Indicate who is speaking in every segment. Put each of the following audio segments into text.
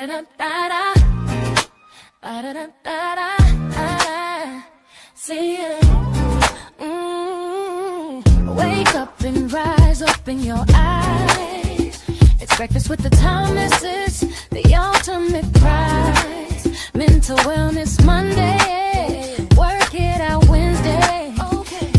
Speaker 1: See ya. Wake up and rise, open your eyes. It's breakfast with the Thomases, the ultimate prize. Mental Wellness Monday, work it out Wednesday,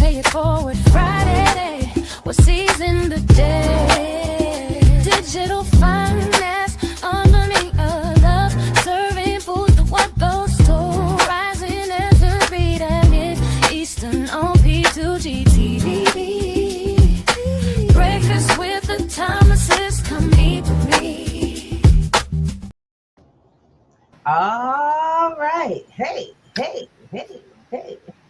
Speaker 1: pay it forward Friday, we're seizing the day. Digital finance, underneath a love, serving food to what those store, rising as the beat and it, Eastern on P2GTV. Breakfast with the Thomases, come eat with me.
Speaker 2: All right. Hey.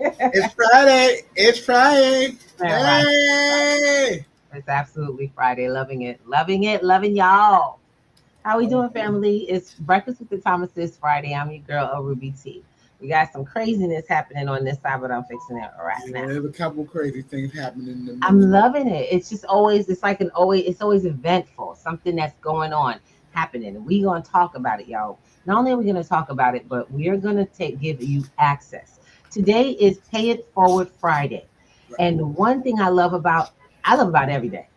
Speaker 3: It's Friday. It's Friday.
Speaker 2: Right.
Speaker 3: Hey.
Speaker 2: It's absolutely Friday. Loving it. Loving y'all. How we doing, family? It's Breakfast with the Thomases Friday. I'm your girl, Ruby T. We got some craziness happening on this side, but I'm fixing it right now.
Speaker 3: There's a couple crazy things happening.
Speaker 2: I'm loving it. It's just always, it's always eventful. Something that's going on, happening. We're going to talk about it, y'all. Not only are we going to talk about it, but we are going to give you access. Today is Pay It Forward Friday. Right. And one thing I love about every day,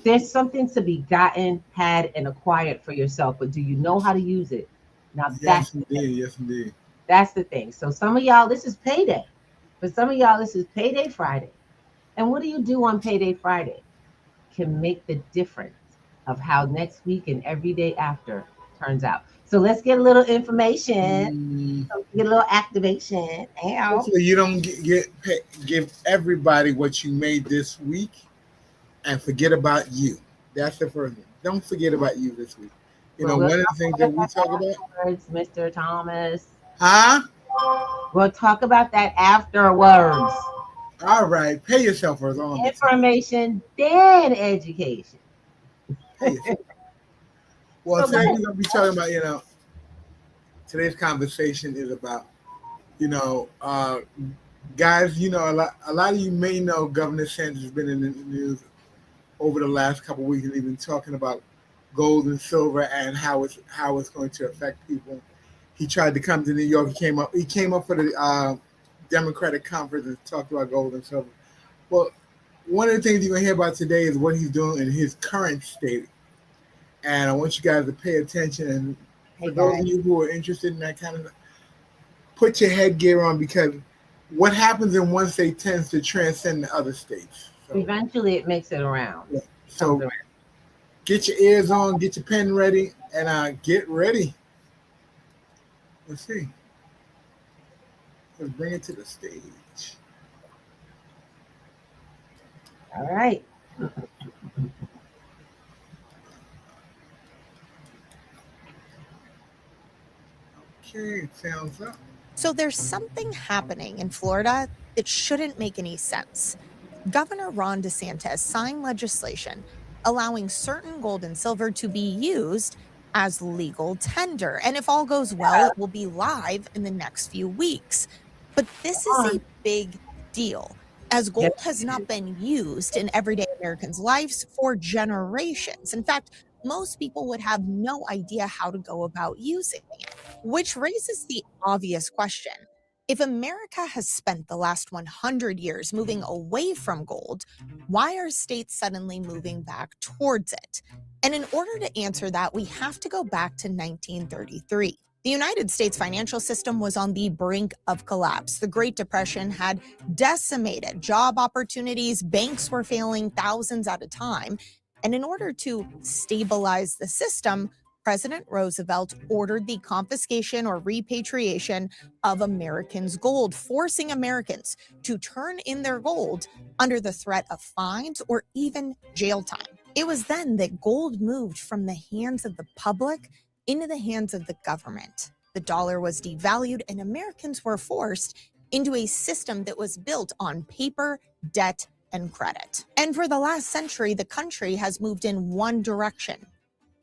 Speaker 2: there's something to be gotten, had, and acquired for yourself, but do you know how to use it? Now,
Speaker 3: yes, indeed.
Speaker 2: That's the thing. So some of y'all, this is payday. For some of y'all, this is Payday Friday. And what do you do on Payday Friday? Can make the difference of how next week and every day after turns out. So let's get a little information, get a little activation.
Speaker 3: Hopefully you don't give everybody what you made this week and forget about you. That's the first thing. Don't forget about you this week. One of the things that we talk about.
Speaker 2: Mr. Thomas.
Speaker 3: Huh?
Speaker 2: We'll talk about that afterwards.
Speaker 3: All right. Pay yourself for
Speaker 2: information, then education.
Speaker 3: Well, today we're going to be talking about, today's conversation is about, guys, a lot of you may know Governor Sanders has been in the news over the last couple of weeks, and he's been talking about gold and silver and how it's going to affect people. He tried to come to New York. He came up for the Democratic conference and talked about gold and silver. Well, one of the things you're going to hear about today is what he's doing in his current state. And I want you guys to pay attention. And for those of you who are interested in that kind of, put your headgear on, because what happens in one state tends to transcend the other states.
Speaker 2: So, eventually, it makes it around.
Speaker 3: Yeah. So get your ears on, get your pen ready, and get ready. Let's see. Let's bring it to the stage.
Speaker 2: All right.
Speaker 3: Okay, sounds up.
Speaker 4: So there's something happening in Florida that shouldn't make any sense. Governor Ron DeSantis signed legislation allowing certain gold and silver to be used as legal tender. And if all goes well, it will be live in the next few weeks. But this is a big deal, as gold has not been used in everyday Americans' lives for generations. In fact, most people would have no idea how to go about using it, which raises the obvious question. If America has spent the last 100 years moving away from gold, why are states suddenly moving back towards it? And in order to answer that, we have to go back to 1933. The United States financial system was on the brink of collapse. The Great Depression had decimated job opportunities. Banks were failing thousands at a time. And in order to stabilize the system, President Roosevelt ordered the confiscation or repatriation of Americans' gold, forcing Americans to turn in their gold under the threat of fines or even jail time. It was then that gold moved from the hands of the public into the hands of the government. The dollar was devalued and Americans were forced into a system that was built on paper, debt, and credit. And for the last century, the country has moved in one direction,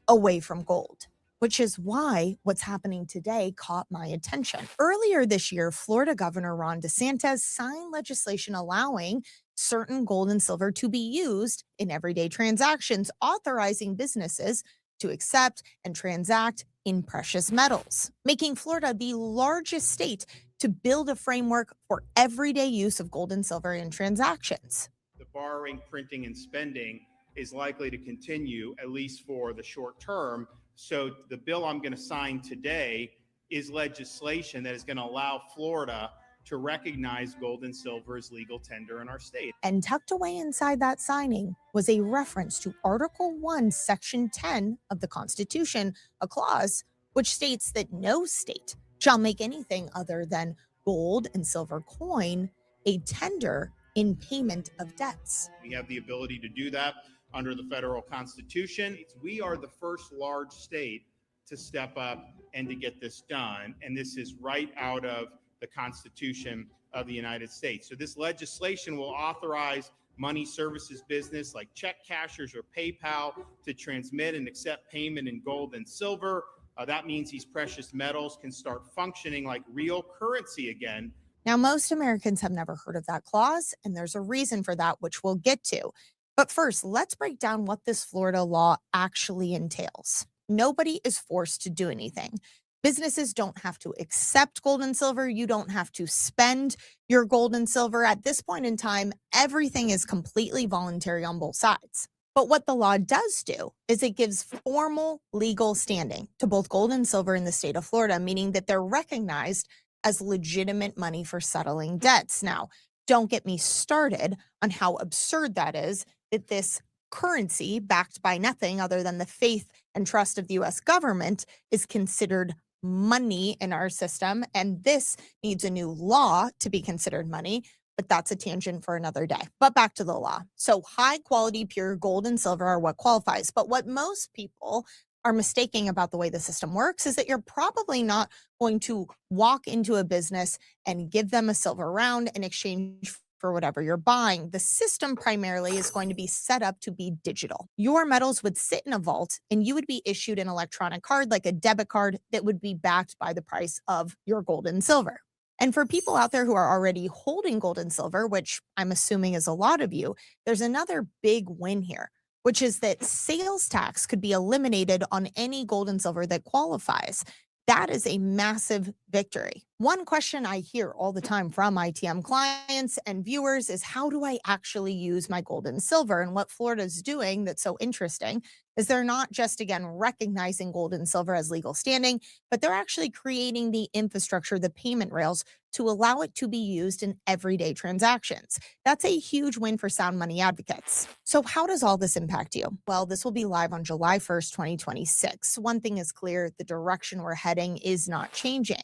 Speaker 4: away from gold, which is why what's happening today caught my attention. Earlier this year, Florida Governor Ron DeSantis signed legislation allowing certain gold and silver to be used in everyday transactions, authorizing businesses to accept and transact in precious metals, making Florida the largest state to build a framework for everyday use of gold and silver in transactions.
Speaker 5: The borrowing, printing, and spending is likely to continue, at least for the short term. So the bill I'm going to sign today is legislation that is going to allow Florida to recognize gold and silver as legal tender in our state.
Speaker 4: And tucked away inside that signing was a reference to Article 1, Section 10 of the Constitution, a clause which states that no state shall make anything other than gold and silver coin a tender in payment of debts.
Speaker 5: We have the ability to do that under the federal Constitution. We are the first large state to step up and to get this done. And this is right out of the Constitution of the United States. So this legislation will authorize money services business like check cashers or PayPal to transmit and accept payment in gold and silver. That means these precious metals can start functioning like real currency again.
Speaker 4: Now, most Americans have never heard of that clause, and there's a reason for that, which we'll get to. But first, let's break down what this Florida law actually entails. Nobody is forced to do anything. Businesses don't have to accept gold and silver. You don't have to spend your gold and silver. At this point in time, everything is completely voluntary on both sides. But what the law does do is it gives formal legal standing to both gold and silver in the state of Florida, meaning that they're recognized as legitimate money for settling debts. Now, don't get me started on how absurd that is, that this currency backed by nothing other than the faith and trust of the U.S. government is considered money in our system. And this needs a new law to be considered money, but that's a tangent for another day. But back to the law. So high quality, pure gold and silver are what qualifies. But what most people are mistaking about the way the system works is that you're probably not going to walk into a business and give them a silver round in exchange for whatever you're buying. The system primarily is going to be set up to be digital. Your metals would sit in a vault and you would be issued an electronic card like a debit card that would be backed by the price of your gold and silver. And for people out there who are already holding gold and silver, which I'm assuming is a lot of you, there's another big win here, which is that sales tax could be eliminated on any gold and silver that qualifies. That is a massive victory. One question I hear all the time from ITM clients and viewers is, how do I actually use my gold and silver? And what Florida's doing that's so interesting is they're not just, again, recognizing gold and silver as legal standing, but they're actually creating the infrastructure, the payment rails, to allow it to be used in everyday transactions. That's a huge win for sound money advocates. So how does all this impact you? Well, this will be live on July 1st, 2026. One thing is clear, the direction we're heading is not changing,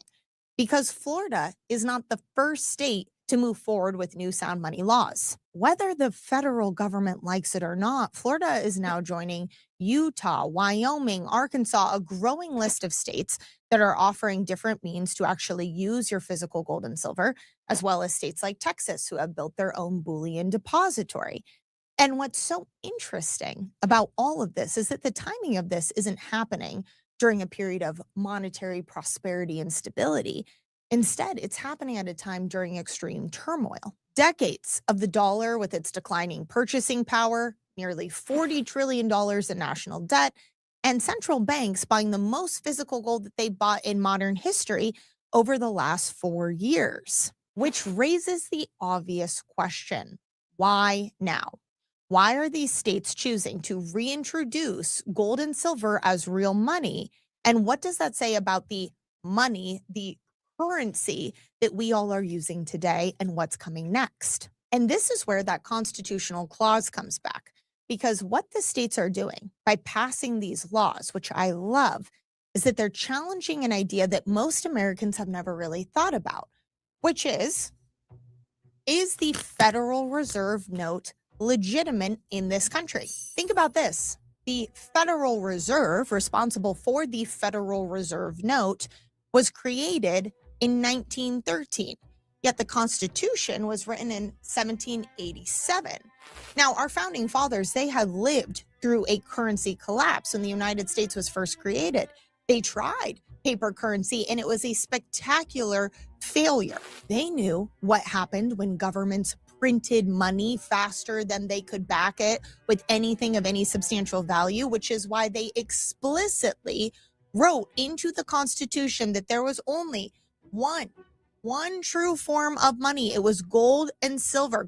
Speaker 4: because Florida is not the first state to move forward with new sound money laws. Whether the federal government likes it or not, Florida is now joining Utah, Wyoming, Arkansas, a growing list of states that are offering different means to actually use your physical gold and silver, as well as states like Texas, who have built their own bullion depository. And what's so interesting about all of this is that the timing of this isn't happening during a period of monetary prosperity and stability. Instead, it's happening at a time during extreme turmoil. Decades of the dollar with its declining purchasing power, nearly $40 trillion in national debt, and central banks buying the most physical gold that they bought in modern history over the last 4 years. Which raises the obvious question, why now? Why are these states choosing to reintroduce gold and silver as real money? And what does that say about the money, the currency that we all are using today, and what's coming next? And this is where that constitutional clause comes back, because what the states are doing by passing these laws, which I love, is that they're challenging an idea that most Americans have never really thought about, which is the Federal Reserve note legitimate in this country? Think about this. The Federal Reserve, responsible for the Federal Reserve note, was created in 1913, yet the Constitution was written in 1787. Now, our founding fathers, they had lived through a currency collapse when the United States was first created. They tried paper currency, and it was a spectacular failure. They knew what happened when governments printed money faster than they could back it with anything of any substantial value, which is why they explicitly wrote into the Constitution that there was only one true form of money. It was gold and silver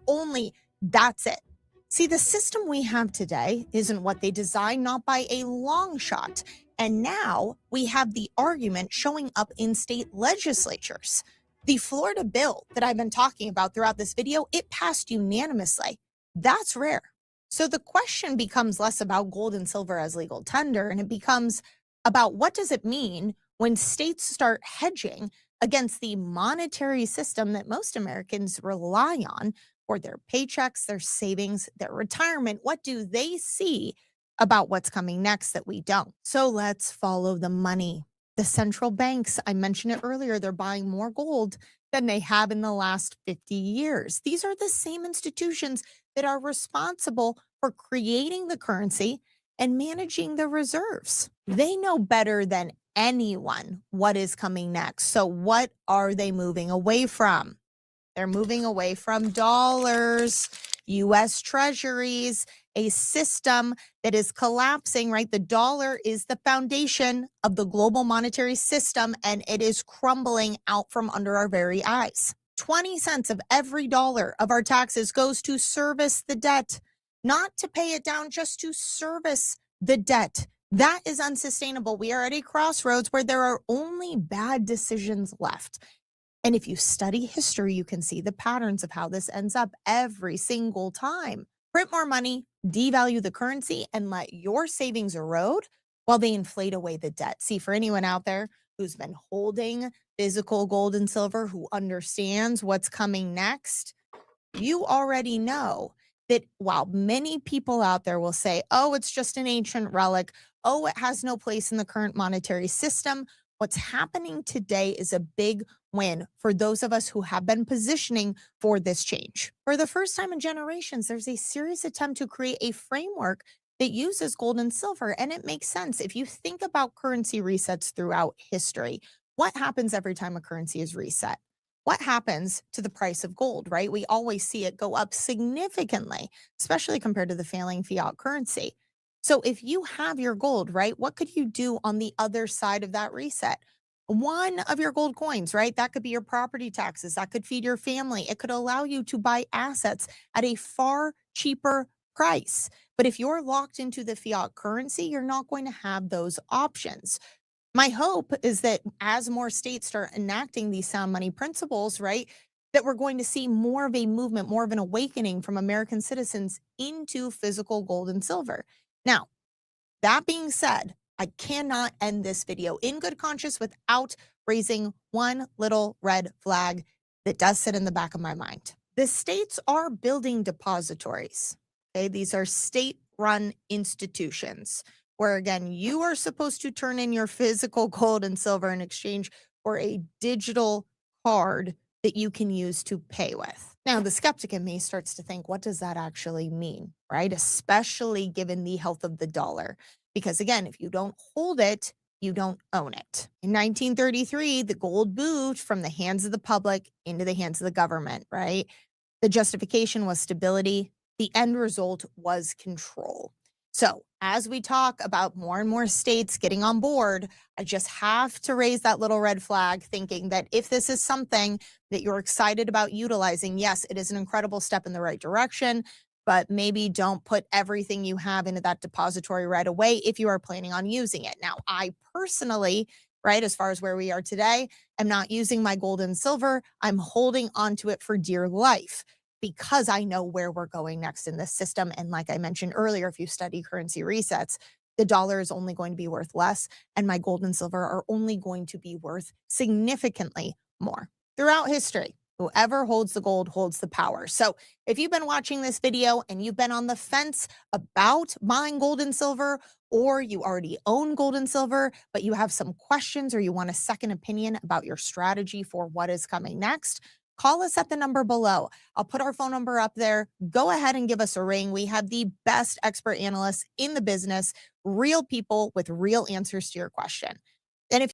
Speaker 4: only. That's it. See, the system we have today isn't what they designed, not by a long shot. And now we have the argument showing up in state legislatures. The Florida bill that I've been talking about throughout this video, it passed unanimously. That's rare. So the question becomes less about gold and silver as legal tender, and it becomes about what does it mean when states start hedging against the monetary system that most Americans rely on for their paychecks, their savings, their retirement. What do they see about what's coming next that we don't? So let's follow the money. The central banks, I mentioned it earlier, they're buying more gold than they have in the last 50 years. These are the same institutions that are responsible for creating the currency and managing the reserves. They know better than anyone what is coming next. So what are they moving away from? They're moving away from dollars, US treasuries, a system that is collapsing, right? The dollar is the foundation of the global monetary system, and it is crumbling out from under our very eyes. 20 cents of every dollar of our taxes goes to service the debt, not to pay it down, just to service the debt. That is unsustainable. We are at a crossroads where there are only bad decisions left. And if you study history, you can see the patterns of how this ends up every single time. Print more money, devalue the currency, and let your savings erode while they inflate away the debt. See, for anyone out there who's been holding physical gold and silver, who understands what's coming next, you already know that while many people out there will say, oh, it's just an ancient relic, oh, it has no place in the current monetary system, what's happening today is a big win for those of us who have been positioning for this change. For the first time in generations, there's a serious attempt to create a framework that uses gold and silver, and it makes sense. If you think about currency resets throughout history, what happens every time a currency is reset? What happens to the price of gold, right? We always see it go up significantly, especially compared to the failing fiat currency. So if you have your gold, right, what could you do on the other side of that reset? One of your gold coins, right? That could be your property taxes. That could feed your family. It could allow you to buy assets at a far cheaper price. But if you're locked into the fiat currency, you're not going to have those options. My hope is that as more states start enacting these sound money principles, right, that we're going to see more of a movement, more of an awakening from American citizens into physical gold and silver. Now, that being said, I cannot end this video in good conscience without raising one little red flag that does sit in the back of my mind. The states are building depositories. Okay, these are state-run institutions where, again, you are supposed to turn in your physical gold and silver in exchange for a digital card that you can use to pay with. Now, the skeptic in me starts to think, what does that actually mean, right? Especially given the health of the dollar. Because again, if you don't hold it, you don't own it. In 1933, the gold moved from the hands of the public into the hands of the government, right? The justification was stability. The end result was control. So as we talk about more and more states getting on board, I just have to raise that little red flag, thinking that if this is something that you're excited about utilizing, yes, it is an incredible step in the right direction, but maybe don't put everything you have into that depository right away if you are planning on using it. Now, I personally, right, as far as where we are today, am not using my gold and silver. I'm holding onto it for dear life, because I know where we're going next in this system. And like I mentioned earlier, if you study currency resets, the dollar is only going to be worth less, and my gold and silver are only going to be worth significantly more. Throughout history, whoever holds the gold holds the power. So if you've been watching this video and you've been on the fence about buying gold and silver, or you already own gold and silver, but you have some questions or you want a second opinion about your strategy for what is coming next, call us at the number below. I'll put our phone number up there. Go ahead and give us a ring. We have the best expert analysts in the business, real people with real answers to your question. And if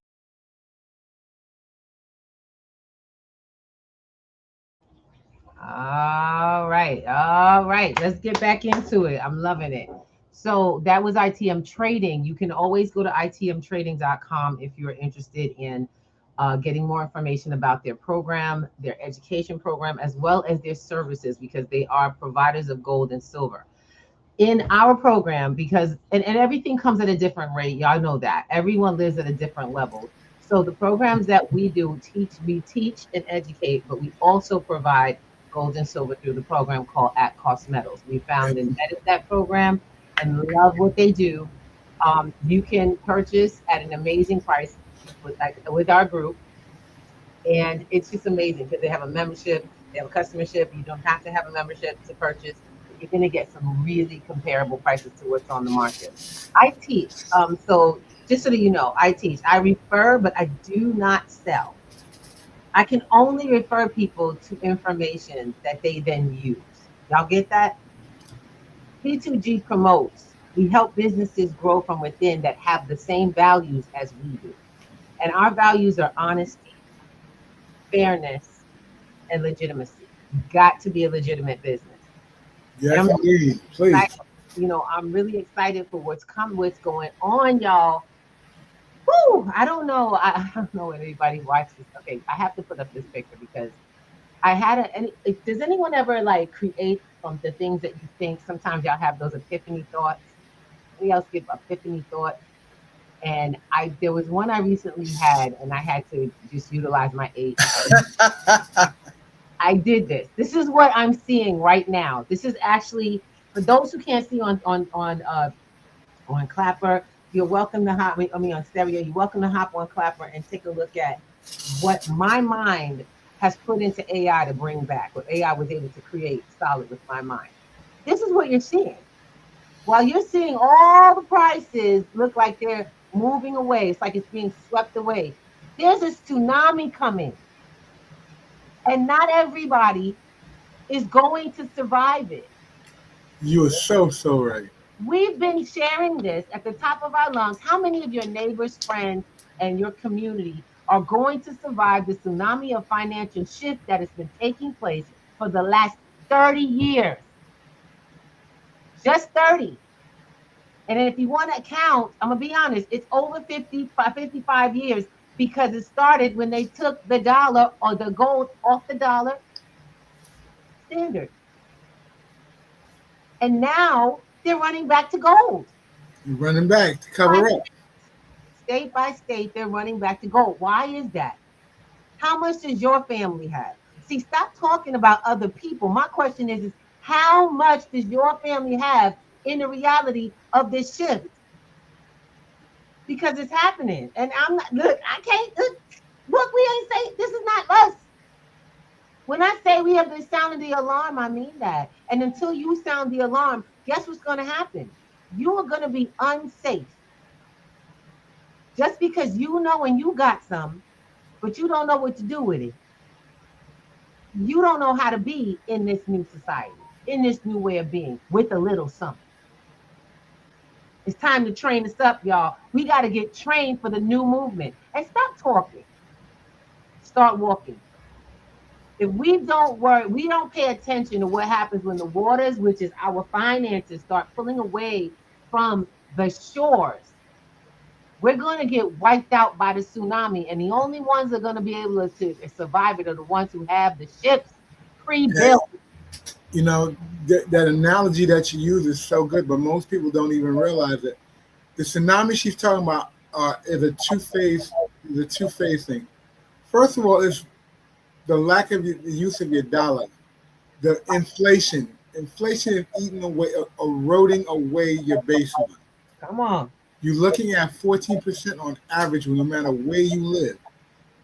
Speaker 2: All right. Let's get back into it. I'm loving it. So that was ITM Trading. You can always go to itmtrading.com if you're interested in getting more information about their program, their education program, as well as their services, because they are providers of gold and silver. In our program, because and everything comes at a different rate, y'all know that. Everyone lives at a different level. So the programs that we do we teach and educate, but we also provide gold and silver through the program called At Cost Metals. We found and vetted that program and love what they do. You can purchase at an amazing price with our group, and it's just amazing because they have a membership, they have a customership. You don't have to have a membership to purchase. You're going to get some really comparable prices to what's on the market. I teach. So just so that you know, I teach. I refer, but I do not sell. I can only refer people to information that they then use. Y'all get that? P2G promotes. We help businesses grow from within that have the same values as we do. And our values are honesty, fairness, and legitimacy. You got to be a legitimate business.
Speaker 3: Yes, indeed. Please.
Speaker 2: I'm really excited for what's going on, y'all. Woo! I don't know. I don't know if anybody watched this. Okay, I have to put up this picture because I had does anyone ever like create from the things that you think? Sometimes y'all have those epiphany thoughts. Anybody else get epiphany thoughts? And there was one I recently had, and I had to just utilize my age. I did this. This is what I'm seeing right now. This is actually for those who can't see on Clapper. You're welcome to hop. On stereo. You're welcome to hop on Clapper and take a look at what my mind has put into AI to bring back. What AI was able to create solid with my mind. This is what you're seeing. While you're seeing all the prices look like they're moving away, it's like it's being swept away. There's a tsunami coming. And not everybody is going to survive it.
Speaker 3: You are so right.
Speaker 2: We've been sharing this at the top of our lungs. How many of your neighbors, friends, and your community are going to survive the tsunami of financial shift that has been taking place for the last 30 years? Just 30. And if you want to count, I'm going to be honest, it's over 55 years, because it started when they took the dollar or the gold off the dollar standard. And now they're running back to gold.
Speaker 3: You're running back to cover up.
Speaker 2: State by state, they're running back to gold. Why is that? How much does your family have? See, stop talking about other people. My question is how much does your family have in the reality of this shift? Because it's happening. And I'm not, look, I can't, look, we ain't saying, this is not us. When I say we have been sounding the alarm, I mean that. And until you sound the alarm, guess what's going to happen? You are going to be unsafe. Just because you know and you got some, but you don't know what to do with it. You don't know how to be in this new society, in this new way of being, with a little something. It's time to train us up, y'all. We got to get trained for the new movement. And stop talking. Start walking. If we don't work, we don't pay attention to what happens when the waters, which is our finances, start pulling away from the shores. We're going to get wiped out by the tsunami. And the only ones that are going to be able to survive it are the ones who have the ships pre-built.
Speaker 3: You know, that analogy that you use is so good, but most people don't even realize it. The tsunami she's talking about is a two-phase thing. First of all, it's the lack of the use of your dollar. The inflation is eating away, eroding away your baseline.
Speaker 2: Come on.
Speaker 3: You're looking at 14% on average, no matter where you live.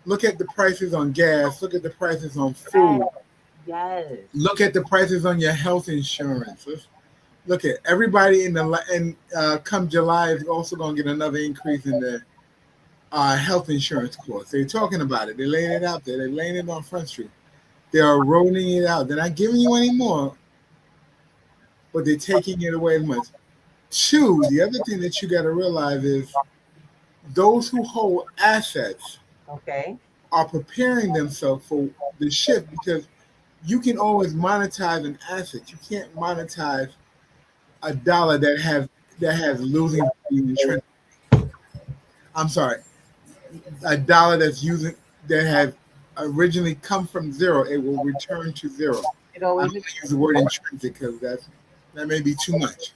Speaker 3: Look at the prices on gas. Look at the prices on food.
Speaker 2: Yes.
Speaker 3: Look at the prices on your health insurance. Look at everybody come July is also going to get another increase in their health insurance costs. They're talking about it. They're laying it out there. They're laying it on Front Street. They're rolling it out. They're not giving you any more, but they're taking it away as much. Two, the other thing that you got to realize is those who hold assets are preparing themselves for the shift, because you can always monetize an asset. You can't monetize a dollar that has that has losing value intrinsic. I'm sorry, a dollar that has originally come from zero, it will return to zero.
Speaker 2: It
Speaker 3: I'm
Speaker 2: always
Speaker 3: going to use the word intrinsic because that may be too much.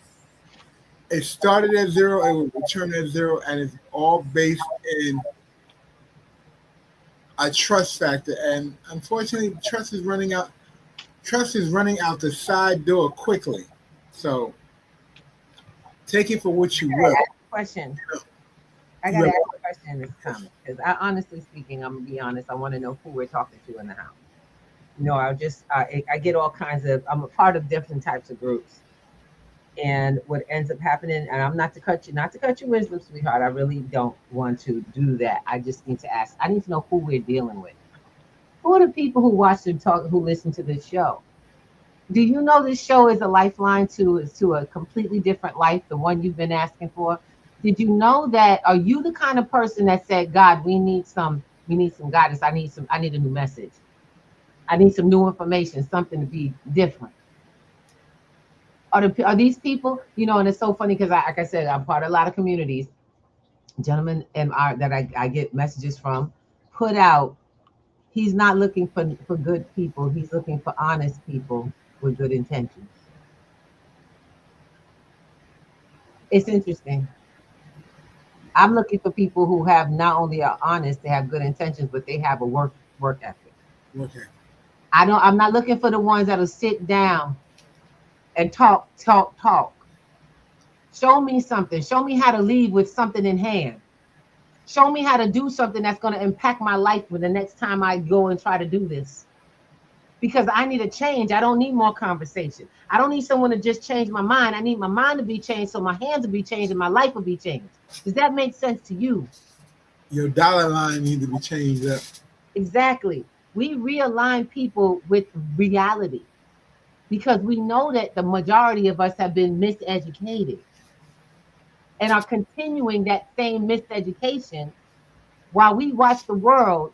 Speaker 3: It started at zero, it will return at zero, and it's all based in a trust factor. And unfortunately, trust is running out. Trust is running out the side door quickly. So take it for what you will.
Speaker 2: question.
Speaker 3: You know,
Speaker 2: I
Speaker 3: you
Speaker 2: gotta
Speaker 3: have-
Speaker 2: ask a question in this comment because I, honestly speaking, I'm gonna be honest. I want to know who we're talking to in the house. You know, I get all kinds of. I'm a part of different types of groups, and what ends up happening. And I'm not to cut your wisdom, sweetheart. I really don't want to do that. I just need to ask. I need to know who we're dealing with. Who are the people who watch and talk, who listen to this show? Do you know this show is a lifeline to a completely different life, the one you've been asking for? Did you know that? Are you the kind of person that said, God, we need some guidance. I need a new message. I need some new information, something to be different. Are these people, you know, and it's so funny because like I said, I'm part of a lot of communities. Gentlemen that I get messages from put out, he's not looking for good people, he's looking for honest people with good intentions. It's interesting. I'm looking for people who have not only are honest, they have good intentions, but they have a work ethic.
Speaker 3: Okay.
Speaker 2: I'm not looking for the ones that'll sit down and talk. Show me something. Show me how to lead with something in hand. Show me how to do something that's going to impact my life for the next time I go and try to do this. Because I need a change. I don't need more conversation. I don't need someone to just change my mind. I need my mind to be changed so my hands will be changed and my life will be changed. Does that make sense to you?
Speaker 3: Your dollar line needs to be changed up.
Speaker 2: Exactly. We realign people with reality because we know that the majority of us have been miseducated and are continuing that same miseducation while we watch the world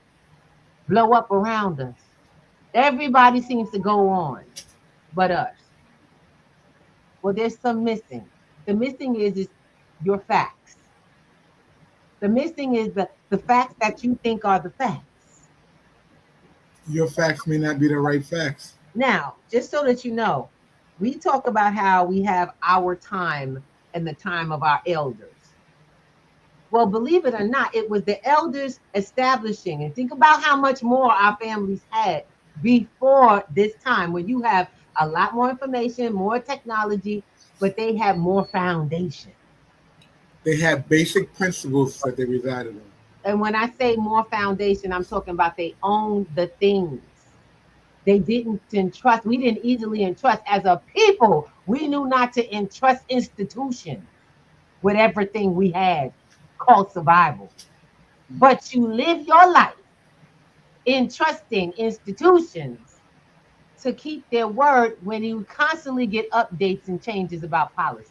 Speaker 2: blow up around us. Everybody seems to go on but us. Well, there's some missing. The missing is your facts. The missing is the facts that you think are the facts.
Speaker 3: Your facts may not be the right facts.
Speaker 2: Now, just so that you know, we talk about how we have our time and the time of our elders. Well, believe it or not, it was the elders establishing, and think about how much more our families had before this time, where you have a lot more information, more technology, but they have more foundation.
Speaker 3: They have basic principles that they resided on.
Speaker 2: And when I say more foundation, I'm talking about they own the things. They didn't entrust, we didn't easily entrust as a people. We knew not to entrust institutions with everything we had called survival. But you live your life entrusting institutions to keep their word when you constantly get updates and changes about policy.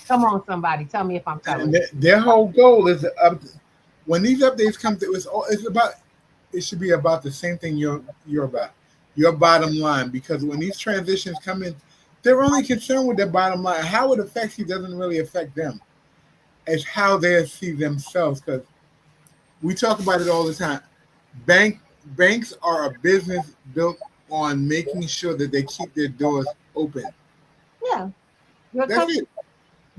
Speaker 2: Come on, somebody, tell me if I'm telling
Speaker 3: And
Speaker 2: you.
Speaker 3: their whole goal is when these updates come through, it should be about the same thing you're about, your bottom line. Because when these transitions come in, they're only concerned with their bottom line. How it affects you doesn't really affect them. It's how they see themselves. Because we talk about it all the time. Banks are a business built on making sure that they keep their doors open.
Speaker 2: Yeah, you're a
Speaker 3: That's
Speaker 2: customer.
Speaker 3: it.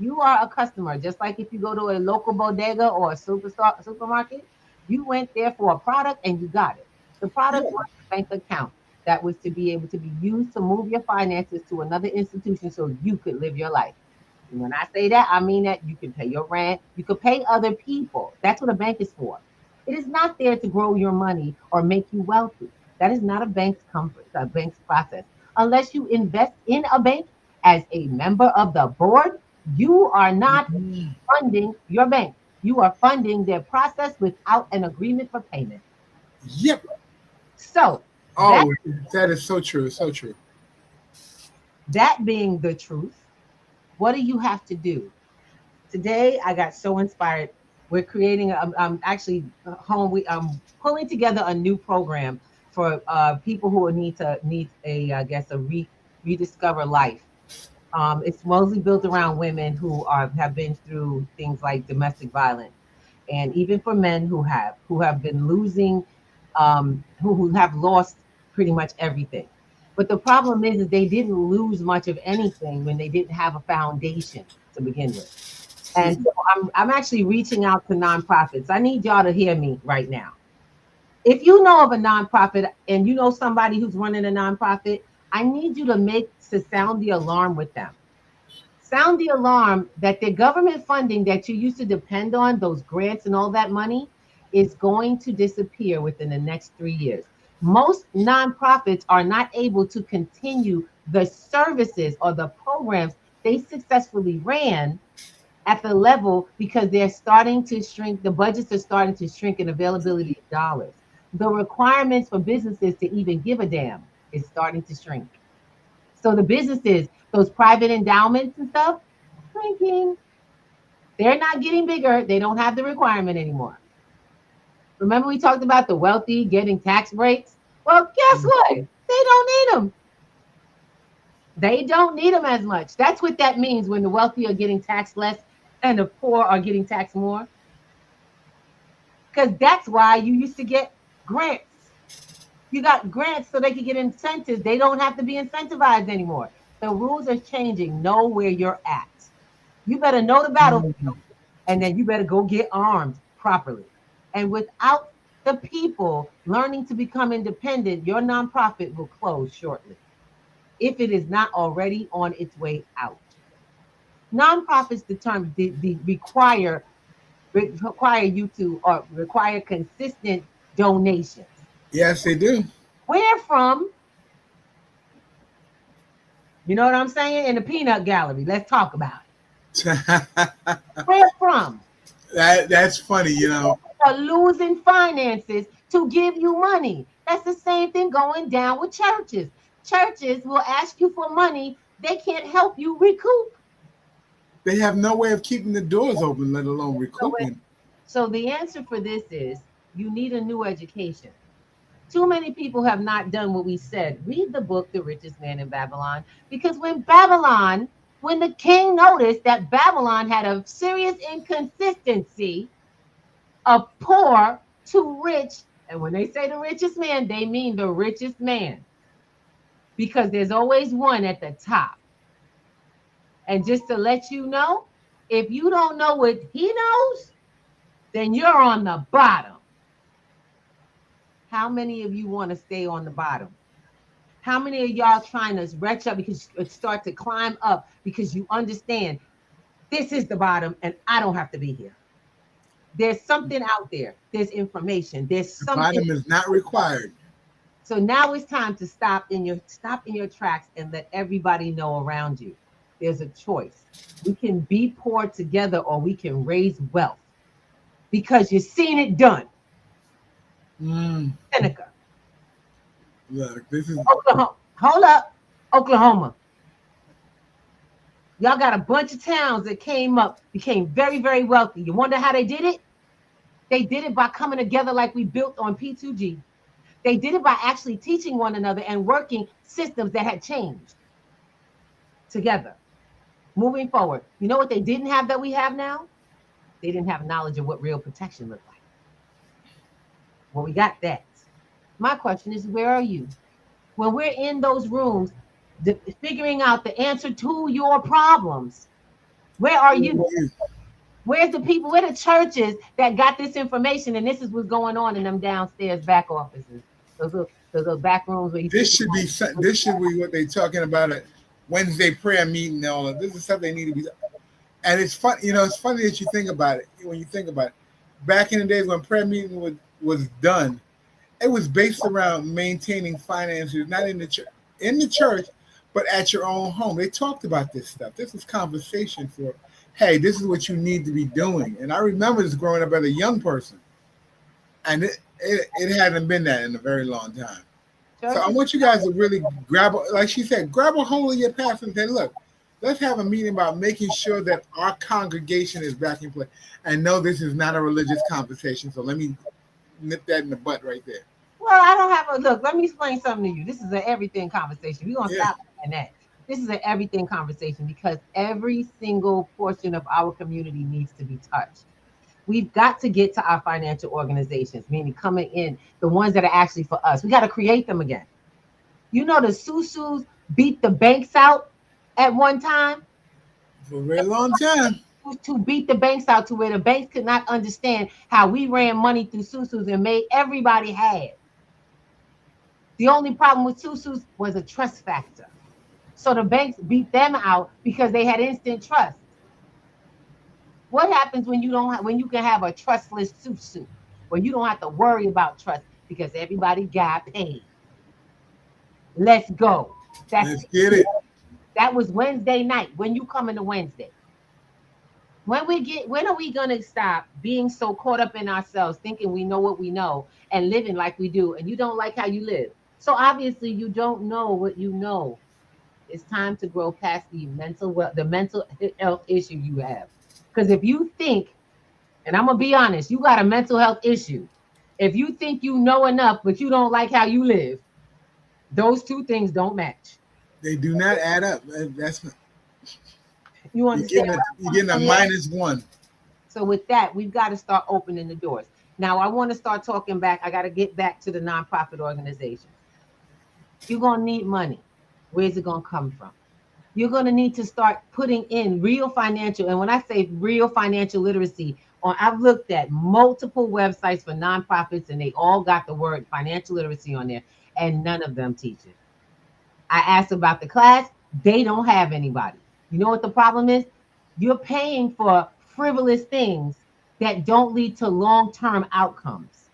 Speaker 2: You are a customer, just like if you go to a local bodega or a supermarket, you went there for a product and you got it. The product
Speaker 3: Yeah.
Speaker 2: was a bank account that was to be able to be used to move your finances to another institution so you could live your life. And when I say that, I mean that you can pay your rent, you could pay other people. That's what a bank is for. It is not there to grow your money or make you wealthy. That is not a bank's process. Unless you invest in a bank as a member of the board, you are not
Speaker 3: Mhm.
Speaker 2: funding your bank. You are funding their process without an agreement for payment.
Speaker 3: Yep.
Speaker 2: So that
Speaker 3: Oh, that is so true. So true.
Speaker 2: that being the truth, what do you have to do? Today I got so inspired. We're creating. I'm actually home. I'm pulling together a new program for people who need a, I guess, rediscover life. It's mostly built around women who have been through things like domestic violence, and even for men who have been losing, who have lost pretty much everything. But the problem is they didn't lose much of anything when they didn't have a foundation to begin with. And so I'm actually reaching out to nonprofits. I need y'all to hear me right now. If you know of a nonprofit and you know somebody who's running a nonprofit, I need you to sound the alarm with them. Sound the alarm that the government funding that you used to depend on, those grants and all that money, is going to disappear within the next 3 years. Most nonprofits are not able to continue the services or the programs they successfully ran at the level because they're starting to shrink. The budgets are starting to shrink in availability of dollars. The requirements for businesses to even give a damn is starting to shrink. So the businesses, those private endowments and stuff, shrinking. They're not getting bigger. They don't have the requirement anymore. Remember we talked about the wealthy getting tax breaks? Well, guess what? They don't need them. They don't need them as much. That's what that means when the wealthy are getting taxed less and the poor are getting taxed more. Because that's why you used to get grants. You got grants so they could get incentives. They don't have to be incentivized anymore. The rules are changing. Know where you're at. You better know the battlefield, and then you better go get armed properly. And without the people learning to become independent, your nonprofit will close shortly, if it is not already on its way out. Nonprofits require you to or require consistent donations.
Speaker 3: Yes, they do.
Speaker 2: Where from? You know what I'm saying? In the peanut gallery. Let's talk about it. Where from?
Speaker 3: That's funny,
Speaker 2: Are losing finances to give you money. That's the same thing going down with churches. Churches will ask you for money. They can't help you recoup.
Speaker 3: They have no way of keeping the doors open, let alone recouping.
Speaker 2: So the answer for this is you need a new education. Too many people have not done what we said. Read the book, The Richest Man in Babylon, because when the king noticed that Babylon had a serious inconsistency of poor to rich, and when they say the richest man, they mean the richest man, because there's always one at the top. And just to let you know, if you don't know what he knows, then you're on the bottom. How many of you want to stay on the bottom? How many of y'all trying to retch up because you start to climb up because you understand this is the bottom and I don't have to be here? There's something out there. There's information. There's something.
Speaker 3: The bottom is not required.
Speaker 2: So now it's time to stop in your tracks and let everybody know around you. There's a choice. We can be poor together or we can raise wealth because you've seen it done. Seneca.
Speaker 3: Look, this is
Speaker 2: Oklahoma. Hold up. Oklahoma. Y'all got a bunch of towns that came up, became very, very wealthy. You wonder how they did it? They did it by coming together like we built on P2G. They did it by actually teaching one another and working systems that had changed together. Moving forward, you know what they didn't have that we have now? They didn't have knowledge of what real protection looked like. Well, we got that. My question is, where are you? When we're in those rooms, figuring out the answer to your problems, where are you? Where's the people, where the churches that got this information and this is what's going on in them downstairs back offices? Those little back rooms where you
Speaker 3: this should be what they're talking about at Wednesday prayer meeting and all of this is stuff they need to be. And it's fun, it's funny that you think about it. When you think about it, back in the days when prayer meeting was done, it was based around maintaining finances, not in the church, but at your own home. They talked about this stuff. This was conversation for, hey, this is what you need to be doing. And I remember this growing up as a young person, and it hadn't been that in a very long time. So I want you guys to really like she said, grab a hold of your pastor and say, look, let's have a meeting about making sure that our congregation is back in place. And no, this is not a religious conversation. So let me nip that in the butt right there.
Speaker 2: Well, I don't have a look. Let me explain something to you. This is an everything conversation. We're gonna stop doing that. This is an everything conversation because every single portion of our community needs to be touched. We've got to get to our financial organizations, meaning coming in, the ones that are actually for us. We got to create them again. You know, the Susus beat the banks out at one time.
Speaker 3: For a very long time.
Speaker 2: To beat the banks out to where the banks could not understand how we ran money through Susus and made everybody have. The only problem with Susus was a trust factor. So the banks beat them out because they had instant trust. What happens when you don't have, when you can have a trustless Susu, where you don't have to worry about trust because everybody got paid? Let's go.
Speaker 3: Let's get it.
Speaker 2: That was Wednesday night. When you coming to Wednesday? When are we gonna stop being so caught up in ourselves, thinking we know what we know and living like we do, and you don't like how you live? So obviously you don't know what you know. It's time to grow past the mental health issue you have. Because if you think, and I'm gonna be honest, you got a mental health issue. If you think you know enough, but you don't like how you live, those two things don't match.
Speaker 3: They do not add up. That's
Speaker 2: You understand?
Speaker 3: You're getting a -1.
Speaker 2: So with that, we've got to start opening the doors. Now, I want to start talking back. I got to get back to the nonprofit organization. You're going to need money. Where's it going to come from? You're going to need to start putting in real financial. And when I say real financial literacy, I've looked at multiple websites for nonprofits, and they all got the word financial literacy on there, and none of them teach it. I asked about the class. They don't have anybody. You know what the problem is? You're paying for frivolous things that don't lead to long-term outcomes.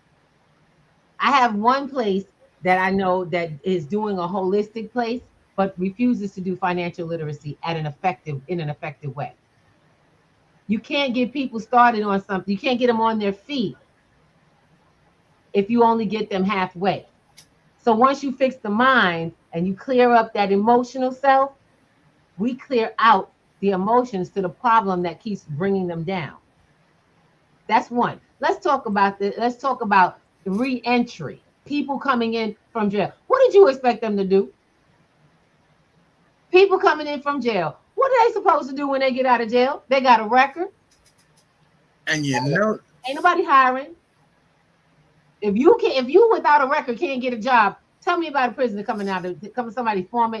Speaker 2: I have one place that I know that is doing a holistic place, but refuses to do financial literacy in an effective way. You can't get people started on something. You can't get them on their feet if you only get them halfway. So once you fix the mind and you clear up that emotional self, we clear out the emotions to the problem that keeps bringing them down. That's one. Let's talk about the re-entry. People coming in from jail. What did you expect them to do? People coming in from jail. What are they supposed to do when they get out of jail? They got a record.
Speaker 3: And you know,
Speaker 2: ain't nobody hiring. If you without a record can't get a job, tell me about a prisoner somebody former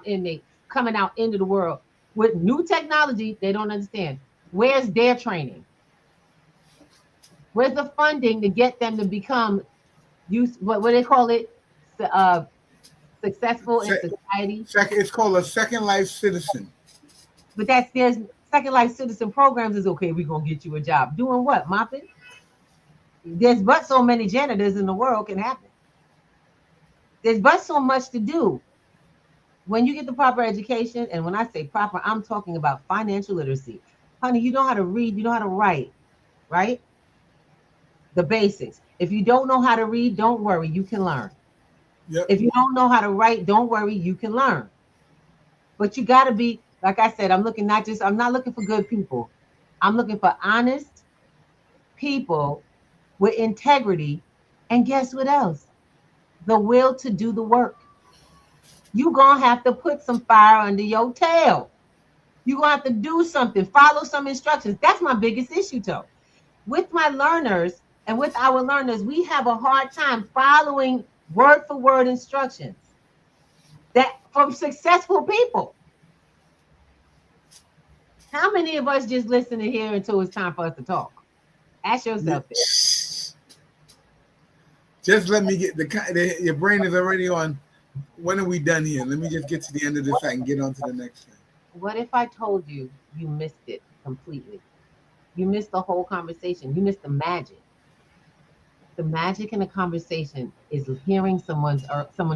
Speaker 2: inmate coming out into the world with new technology they don't understand. Where's their training? Where's the funding to get them to become what do they call it? Successful in society.
Speaker 3: It's called a Second Life Citizen.
Speaker 2: But there's Second Life Citizen programs is okay. We're gonna get you a job. Doing what? Mopping? There's but so many janitors in the world can happen. There's but so much to do. When you get the proper education, and when I say proper, I'm talking about financial literacy. Honey, you know how to read, you know how to write, right? The basics. If you don't know how to read, don't worry, you can learn.
Speaker 3: Yep.
Speaker 2: If you don't know how to write, don't worry, you can learn. But you got to be, like I said, I'm not looking for good people. I'm looking for honest people with integrity. And guess what else? The will to do the work. You're going to have to put some fire under your tail. You're going to have to do something, follow some instructions. That's my biggest issue, though. With my learners and with our learners, we have a hard time following word for word instructions that from successful people. How many of us just listen to hear until it's time for us to talk? Ask yourself this.
Speaker 3: Just let me get your brain is already on. When are we done here? Let me just get to the end of this so I can get on to the next thing.
Speaker 2: What if I told you you missed it completely? You missed the whole conversation. You missed the magic. The magic in a conversation is hearing someone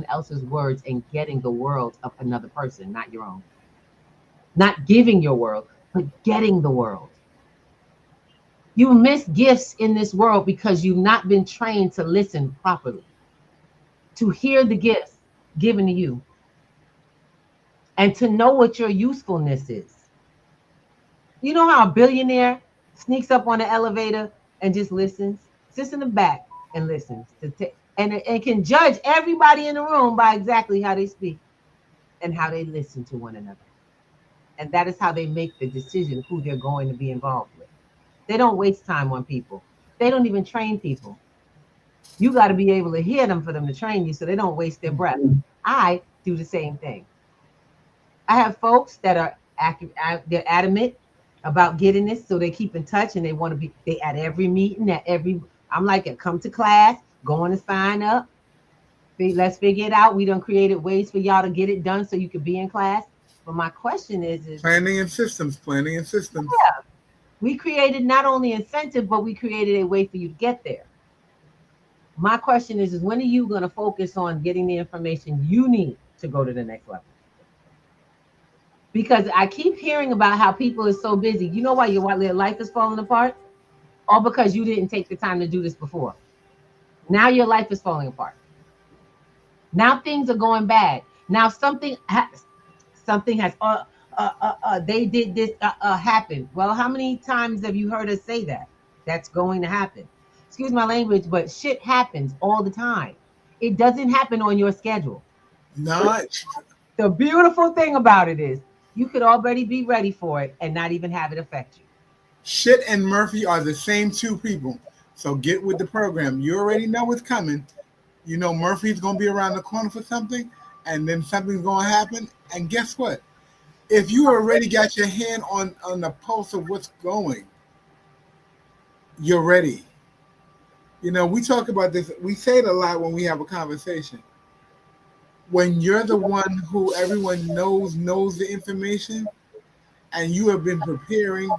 Speaker 2: else's words and getting the world of another person, not your own. Not giving your world, but getting the world. You miss gifts in this world because you've not been trained to listen properly, to hear the gifts given to you, and to know what your usefulness is. You know how a billionaire sneaks up on the elevator and just listens, sits in the back and listens, and can judge everybody in the room by exactly how they speak. and how they listen to one another. And that is how they make the decision who they're going to be involved with. They don't waste time on people. They don't even train people. You got to be able to hear them for them to train you so they don't waste their breath. I do the same thing. I have folks that are they're adamant about getting this, so they keep in touch and they want to be, they at every meeting, I'm like, come to class, going to sign up. Let's figure it out. We done created ways for y'all to get it done so you could be in class. But my question is
Speaker 3: planning and systems.
Speaker 2: Yeah. We created not only incentive, but we created a way for you to get there. My question is when are you going to focus on getting the information you need to go to the next level? Because I keep hearing about how people are so busy. You know why their life is falling apart? All because you didn't take the time to do this before. Now your life is falling apart. Now things are going bad. Now something has they did this happen. Well, how many times have you heard us say that? That's going to happen. Excuse my language, but shit happens all the time. It doesn't happen on your schedule.
Speaker 3: Not.
Speaker 2: The beautiful thing about it is you could already be ready for it and not even have it affect you.
Speaker 3: Shit and Murphy are the same two people. So get with the program. You already know what's coming. You know Murphy's going to be around the corner for something, and then something's going to happen. And guess what? If you already got your hand on the pulse of what's going, you're ready. You know, we talk about this. We say it a lot when we have a conversation. When you're the one who everyone knows the information, and you have been preparing,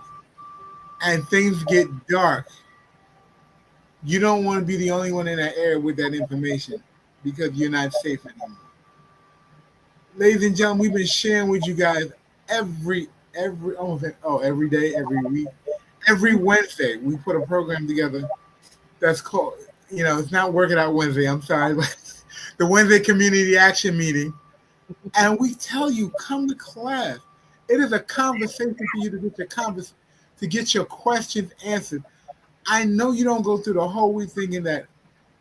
Speaker 3: and things get dark, you don't want to be the only one in that area with that information because you're not safe anymore. Ladies and gentlemen, we've been sharing with you guys every day, every week, every Wednesday. We put a program together that's called, it's not Working Out Wednesday, I'm sorry, but the Wednesday Community Action Meeting. And we tell you, come to class. It is a conversation for you to get your questions answered. I know you don't go through the whole week thinking that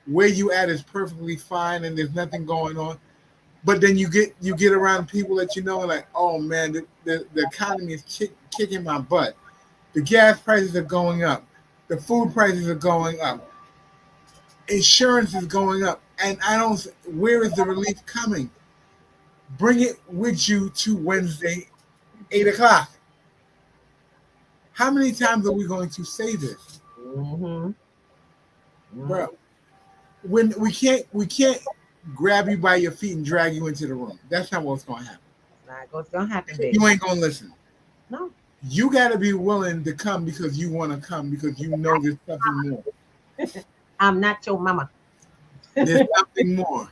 Speaker 3: where you at is perfectly fine and there's nothing going on. But then you get around people that you know and like, oh man, the economy is kicking my butt. The gas prices are going up. The food prices are going up. Insurance is going up. And where is the relief coming? Bring it with you to Wednesday, 8:00. How many times are we going to say this?
Speaker 2: Mm-hmm.
Speaker 3: Bro, when we can't grab you by your feet and drag you into the room. That's not what's going to happen.
Speaker 2: That's not what's going to happen, baby.
Speaker 3: You ain't going to listen.
Speaker 2: No.
Speaker 3: You got to be willing to come because you want to come because you know there's something more.
Speaker 2: I'm not your mama.
Speaker 3: There's something more.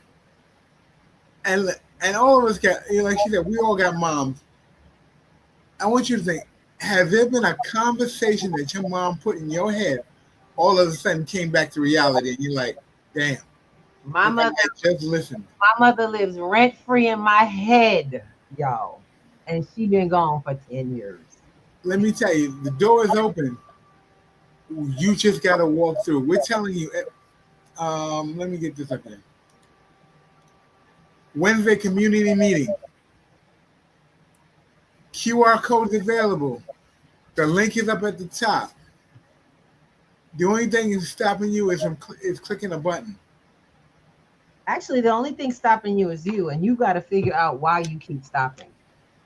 Speaker 3: And all of us got, like she said, we all got moms. I want you to think, has there been a conversation that your mom put in your head all of a sudden came back to reality and you're like, damn.
Speaker 2: My mother
Speaker 3: just listen.
Speaker 2: My mother lives rent-free in my head, y'all. And she been gone for 10 years.
Speaker 3: Let me tell you, the door is open. You just got to walk through. We're telling you, let me get this up here. Wednesday community meeting. QR code is available. The link is up at the top. The only thing is stopping you is clicking a button.
Speaker 2: Actually, the only thing stopping you is you, and you got to figure out why you keep stopping.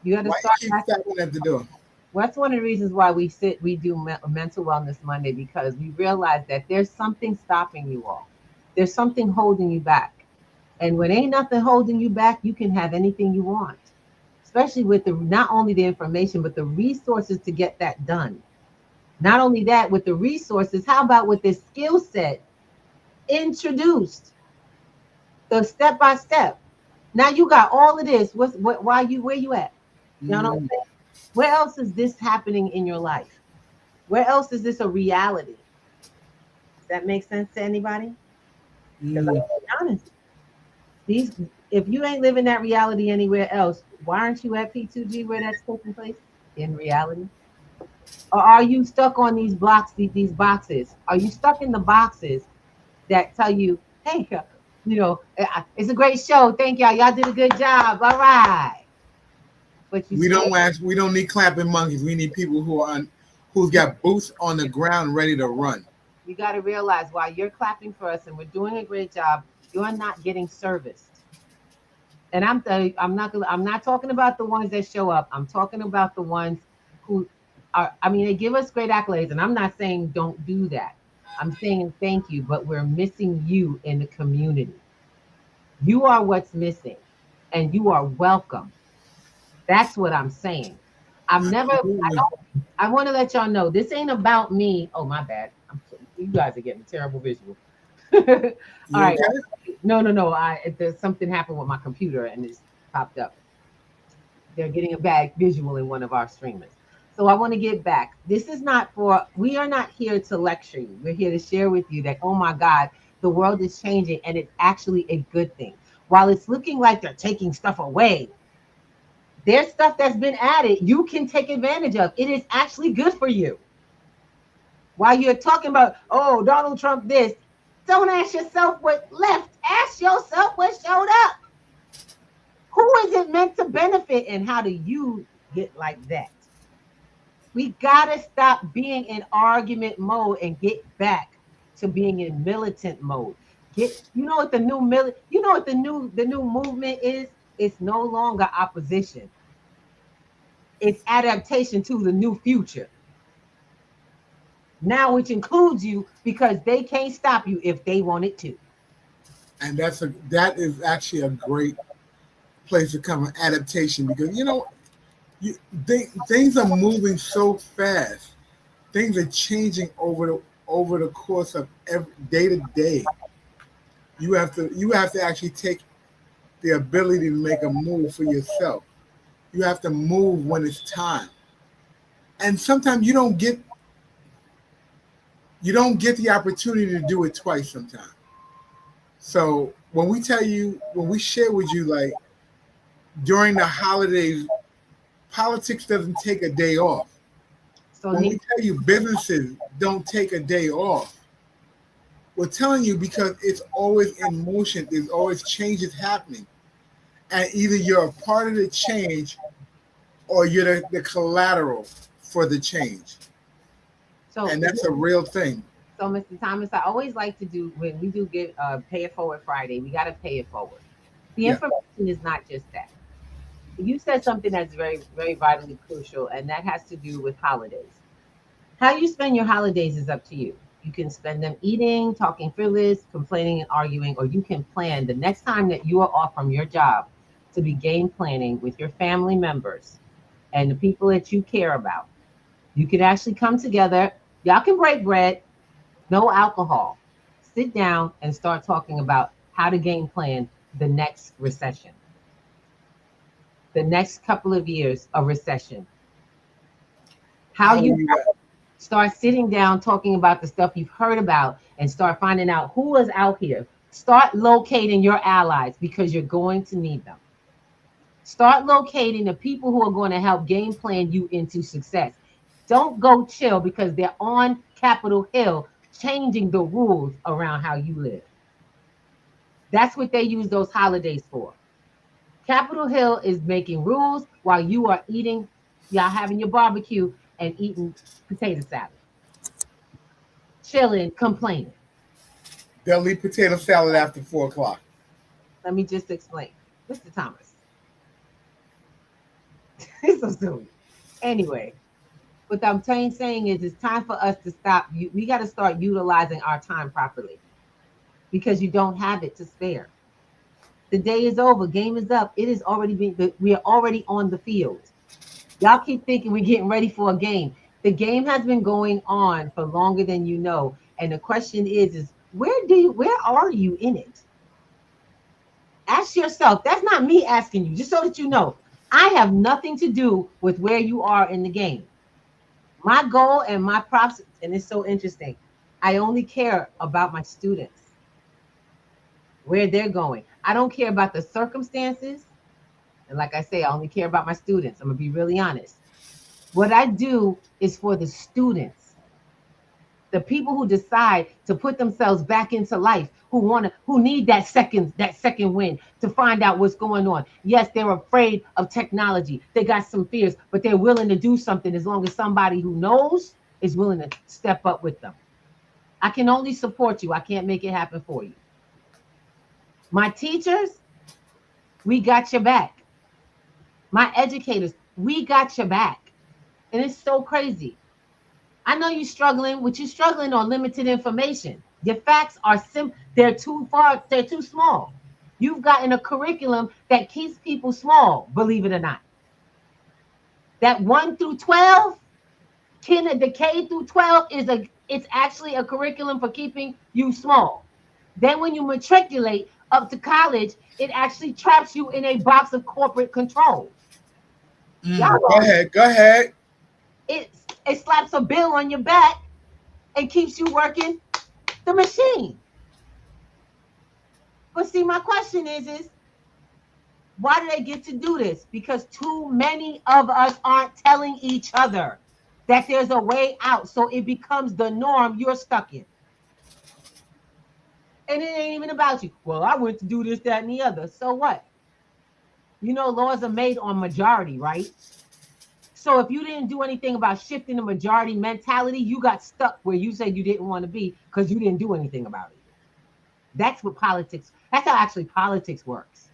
Speaker 2: You got to start.
Speaker 3: Keep stopping at the door.
Speaker 2: Well, that's one of the reasons why we do Mental Wellness Monday, because we realize that there's something stopping you all. There's something holding you back. And when ain't nothing holding you back, you can have anything you want, especially with not only the information, but the resources to get that done. Not only that, with the resources, how about with this skill set introduced, the step-by-step. Now you got all of this. Where you at? You know what I'm saying? Where else is this happening in your life? Where else is this a reality? Does that make sense to anybody? Because I'm be honest, if you ain't living that reality anywhere else, why aren't you at P2G where that's taking place in reality? Or are you stuck on these blocks, these boxes? Are you stuck in the boxes that tell you, hey, it's a great show. Thank y'all. Y'all did a good job. All right. But
Speaker 3: We don't need clapping monkeys. We need people who's got boots on the ground ready to run.
Speaker 2: you got to realize while you're clapping for us and we're doing a great job, you're not getting serviced. And I'm not talking about the ones that show up. I'm talking about the ones who are, I mean, they give us great accolades, and I'm not saying don't do that. I'm saying thank you, but we're missing you in the community. You are what's missing, and you are welcome. That's what I'm saying.
Speaker 3: Absolutely.
Speaker 2: I want to let y'all know this ain't about me. Oh, my bad. You guys are getting a terrible visual. All
Speaker 3: You
Speaker 2: right.
Speaker 3: okay?
Speaker 2: No. There's something happened with my computer and it's popped up. They're getting a bad visual in one of our streamers. So I want to get back. This is not for, we are not here to lecture you. We're here to share with you that, oh my God, the world is changing and it's actually a good thing. While it's looking like they're taking stuff away, there's stuff that's been added you can take advantage of. It is actually good for you. While you're talking about, oh, Donald Trump this, don't ask yourself what left. Ask yourself what showed up. Who is it meant to benefit and how do you get like that? We got to stop being in argument mode and get back to being in militant mode. You know what the new movement is? It's no longer opposition. It's adaptation to the new future. Now, which includes you because they can't stop you if they wanted to.
Speaker 3: And that is actually a great place to come, an adaptation, because things are moving so fast. Things are changing over the course of every day to day. You have to actually take the ability to make a move for yourself. You have to move when it's time. And sometimes you don't get the opportunity to do it twice sometimes. So when we share with you, like during the holidays, politics doesn't take a day off. So when we tell you businesses don't take a day off, we're telling you because it's always in motion. There's always changes happening. And either you're a part of the change or you're the collateral for the change. And that's a real thing.
Speaker 2: So, Mr. Thomas, I always like to do, when we do get Pay It Forward Friday, we got to pay it forward. The information is not just that. You said something that's very, very vitally crucial, and that has to do with holidays. How you spend your holidays is up to you. You can spend them eating, talking frivolous, complaining and arguing, or you can plan the next time that you are off from your job to be game planning with your family members and the people that you care about. You can actually come together. Y'all can break bread, no alcohol. Sit down and start talking about how to game plan the next recession, the next couple of years of recession. How you start sitting down talking about the stuff you've heard about and start finding out who is out here. Start locating your allies because you're going to need them. Start locating the people who are going to help game plan you into success. Don't go chill because they're on Capitol Hill changing the rules around how you live. That's what they use those holidays for. Capitol Hill is making rules while you are eating, y'all having your barbecue and eating potato salad. Chilling, complaining.
Speaker 3: They'll eat potato salad after 4 o'clock.
Speaker 2: Let me just explain. Mr. Thomas. He's so silly. Anyway, what I'm saying is it's time for us to stop. We got to start utilizing our time properly because you don't have it to spare. The day is over. Game is up. It is already we are already on the field. Y'all keep thinking we're getting ready for a game. The game has been going on for longer than you know. And the question is where are you in it? Ask yourself. That's not me asking you, just so that you know. I have nothing to do with where you are in the game. My goal and my props, and it's so interesting, I only care about my students, where they're going. I don't care about the circumstances. And like I say, I only care about my students. I'm going to be really honest. What I do is for the students. The people who decide to put themselves back into life, who need that second win to find out what's going on. Yes, they're afraid of technology. They got some fears, but they're willing to do something as long as somebody who knows is willing to step up with them. I can only support you. I can't make it happen for you. My teachers, we got your back. My educators, we got your back. And it's so crazy. I know you're struggling, but you're struggling on limited information. Your facts are they're too small. You've gotten a curriculum that keeps people small, believe it or not. That 1 through 12, the K through 12 it's actually a curriculum for keeping you small. Then when you matriculate up to college, it actually traps you in a box of corporate control.
Speaker 3: Go ahead.
Speaker 2: It slaps a bill on your back and keeps you working the machine. But see, my question is why do they get to do this? Because too many of us aren't telling each other that there's a way out. So it becomes the norm you're stuck in. And it ain't even about you. Well, I went to do this, that, and the other. So what? You know, laws are made on majority, right? So if you didn't do anything about shifting the majority mentality, you got stuck where you said you didn't want to be because you didn't do anything about it. That's what politics, that's how actually politics works.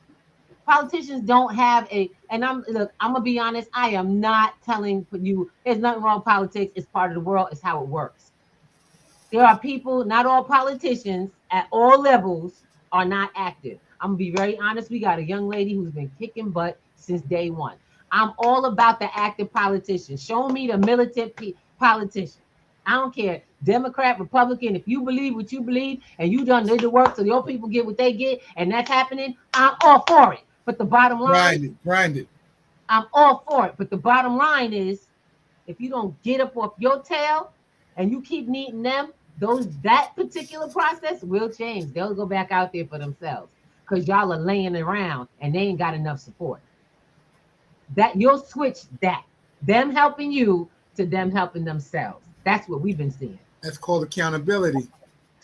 Speaker 2: Politicians don't have and I'm gonna be honest, I am not telling you there's nothing wrong with politics. It's part of the world, it's how it works. There are people, not all politicians at all levels are not active. I'm gonna be very honest. We got a young lady who's been kicking butt since day one. I'm all about the active politician. Show me the militant politician. I don't care, Democrat, Republican. If you believe what you believe and you done did the work so your people get what they get, and that's happening, I'm all for it. But the bottom line,
Speaker 3: grind it.
Speaker 2: I'm all for it. But the bottom line is, if you don't get up off your tail and you keep needing them, that particular process will change. They'll go back out there for themselves because y'all are laying around and they ain't got enough support. That you'll switch that. Them helping you to them helping themselves. That's what we've been seeing.
Speaker 3: That's called accountability.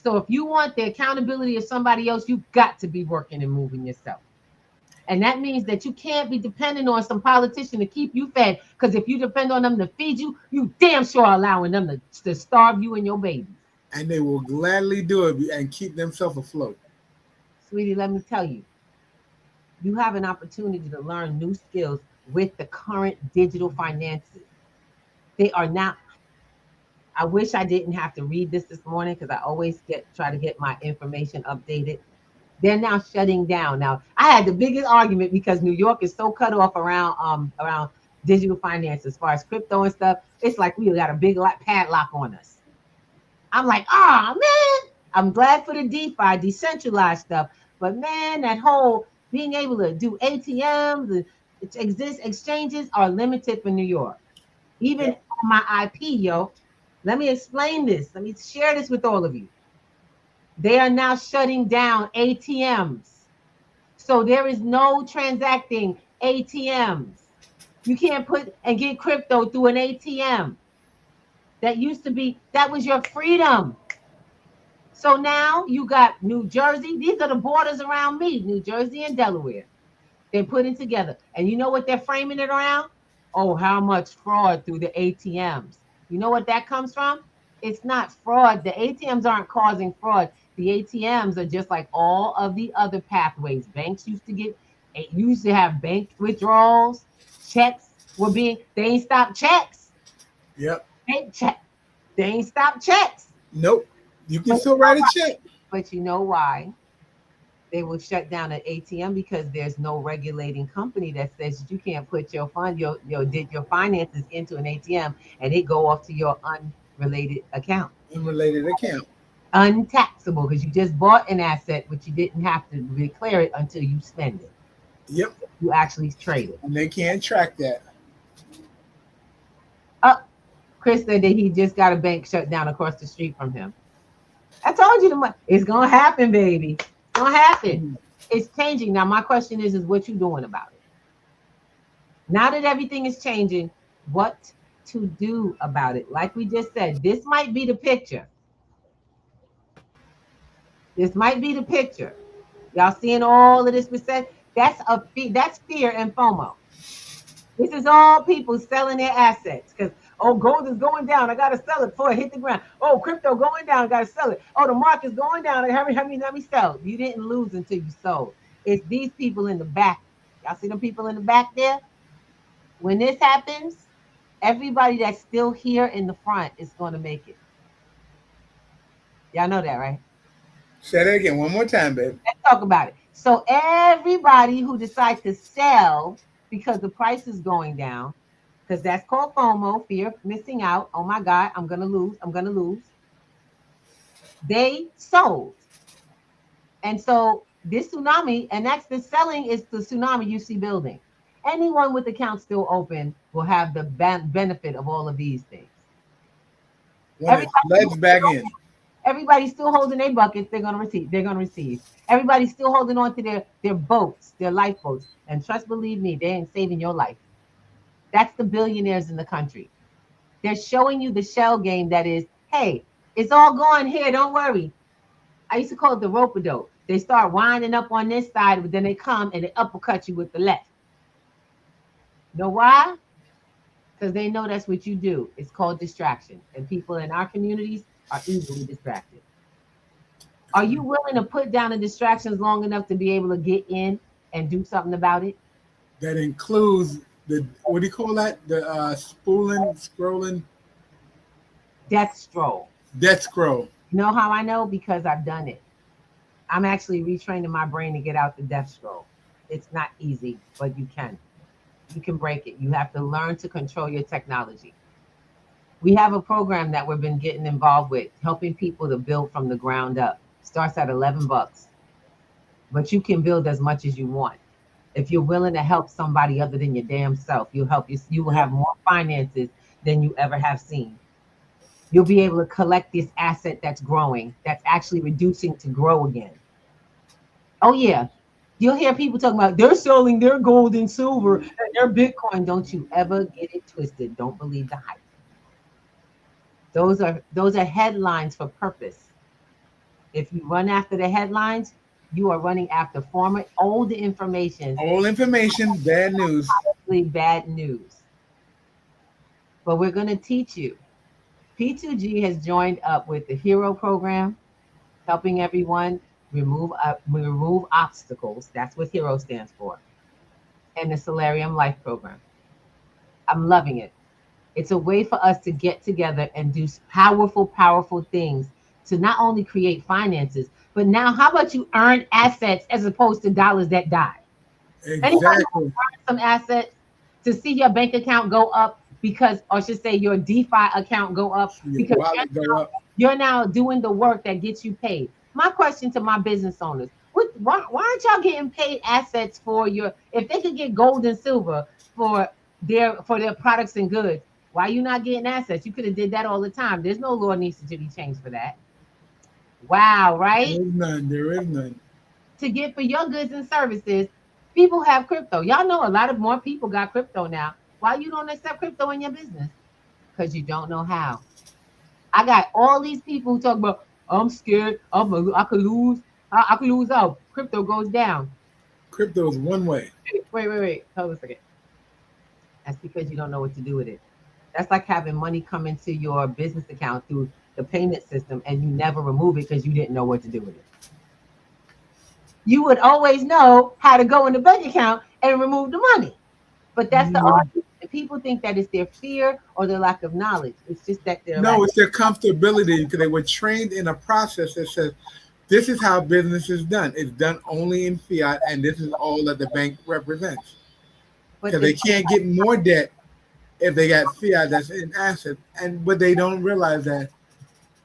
Speaker 2: So if you want the accountability of somebody else, you've got to be working and moving yourself. And that means that you can't be dependent on some politician to keep you fed. Because if you depend on them to feed you, you damn sure are allowing them to starve you and your baby.
Speaker 3: And they will gladly do it and keep themselves afloat.
Speaker 2: Sweetie, let me tell you, you have an opportunity to learn new skills with the current digital finances. They are not, I wish I didn't have to read this morning because I always try to get my information updated. They're now shutting down. Now, I had the biggest argument because New York is so cut off around digital finance as far as crypto and stuff. It's like we got a big padlock on us. I'm like, man, I'm glad for the DeFi, decentralized stuff. But man, that whole being able to do ATMs, exchanges are limited for New York. Even on my IP, let me explain this. Let me share this with all of you. They are now shutting down ATMs. So there is no transacting ATMs. You can't put and get crypto through an ATM. That was your freedom. So now you got New Jersey. These are the borders around me, New Jersey and Delaware. They're putting together. And you know what they're framing it around? Oh, how much fraud through the ATMs. You know what that comes from? It's not fraud. The ATMs aren't causing fraud. The ATMs are just like all of the other pathways. Banks used to have bank withdrawals. Checks they ain't stopped checks.
Speaker 3: Yep.
Speaker 2: They ain't stopped checks.
Speaker 3: Nope. You can still write a check.
Speaker 2: But you know why? They will shut down an ATM because there's no regulating company that says you can't put your finances into an ATM and it go off to your unrelated account. Untaxable because you just bought an asset, but you didn't have to declare it until you spend it.
Speaker 3: Yep.
Speaker 2: You actually trade it.
Speaker 3: And they can't track that.
Speaker 2: Chris said that he just got a bank shut down across the street from him. I told you it's gonna happen, baby. It's gonna happen. It's changing. Now my question is what you doing about it? Now that everything is changing, what to do about it? Like we just said, this might be the picture. This might be the picture. Y'all seeing all of this percent? That's fear and FOMO. This is all people selling their assets because, oh, gold is going down. I gotta sell it before it hit the ground. Oh, crypto going down. I gotta sell it. Oh, the market's going down. Let me sell. You didn't lose until you sold. It's these people in the back. Y'all see them people in the back there? When this happens, everybody that's still here in the front is going to make it. Y'all know that, right?
Speaker 3: Say that again one more time, babe.
Speaker 2: Let's talk about it. So everybody who decides to sell because the price is going down, because that's called FOMO, fear of missing out. Oh my God, I'm gonna lose. I'm gonna lose. They sold, and so this tsunami, and that's the selling is the tsunami you see building. Anyone with accounts still open will have the benefit of all of these things.
Speaker 3: When it floods back in.
Speaker 2: Everybody's still holding their buckets. They're gonna receive. They're gonna receive. Everybody's still holding on to their boats, their lifeboats. And trust, believe me, they ain't saving your life. That's the billionaires in the country. They're showing you the shell game that is, hey, it's all going here. Don't worry. I used to call it the rope-a-dope. They start winding up on this side, but then they come and they uppercut you with the left. Know why? Because they know that's what you do. It's called distraction. And people in our communities are easily distracted. Are you willing to put down the distractions long enough to be able to get in and do something about it?
Speaker 3: That includes the, what do you call that? The scrolling?
Speaker 2: Death scroll.
Speaker 3: Death scroll.
Speaker 2: You know how I know? Because I've done it. I'm actually retraining my brain to get out the death scroll. It's not easy, but you can. You can break it. You have to learn to control your technology. We have a program that we've been getting involved with, helping people to build from the ground up. Starts at $11, but you can build as much as you want. If you're willing to help somebody other than your damn self, you will have more finances than you ever have seen. You'll be able to collect this asset that's growing, that's actually reducing to grow again. Oh yeah. You'll hear people talking about they're selling their gold and silver and their Bitcoin. Don't you ever get it twisted. Don't believe the hype. Those are headlines for purpose. If you run after the headlines, you are running after old information.
Speaker 3: Old information, bad news.
Speaker 2: Probably bad news. But we're going to teach you. P2G has joined up with the HERO program, helping everyone remove obstacles. That's what HERO stands for. And the Solarium Life program. I'm loving it. It's a way for us to get together and do powerful, powerful things to not only create finances, but now how about you earn assets as opposed to dollars that die? Anybody earn some assets to see your bank account go up because, or I should say your DeFi account go up because you're now doing the work that gets you paid. My question to my business owners, why aren't y'all getting paid assets for if they could get gold and silver for their products and goods, why are you not getting assets? You could have did that all the time. There's no law needs to be changed for that. Wow, right?
Speaker 3: There is none.
Speaker 2: To get for your goods and services, people have crypto. Y'all know a lot of more people got crypto now. Why you don't accept crypto in your business? Because you don't know how. I got all these people who talk about, I'm scared. I could lose. I could lose out. Crypto goes down.
Speaker 3: Crypto is one way.
Speaker 2: Wait. Hold on a second. That's because you don't know what to do with it. That's like having money come into your business account through the payment system and you never remove it because you didn't know what to do with it. You would always know how to go in the bank account and remove the money. But that's the argument. People think that it's their fear or their lack of knowledge. It's just that
Speaker 3: it's their comfortability because they were trained in a process that says this is how business is done. It's done only in fiat, and this is all that the bank represents. Because they can't get more debt if they got fiat that's in assets, but they don't realize that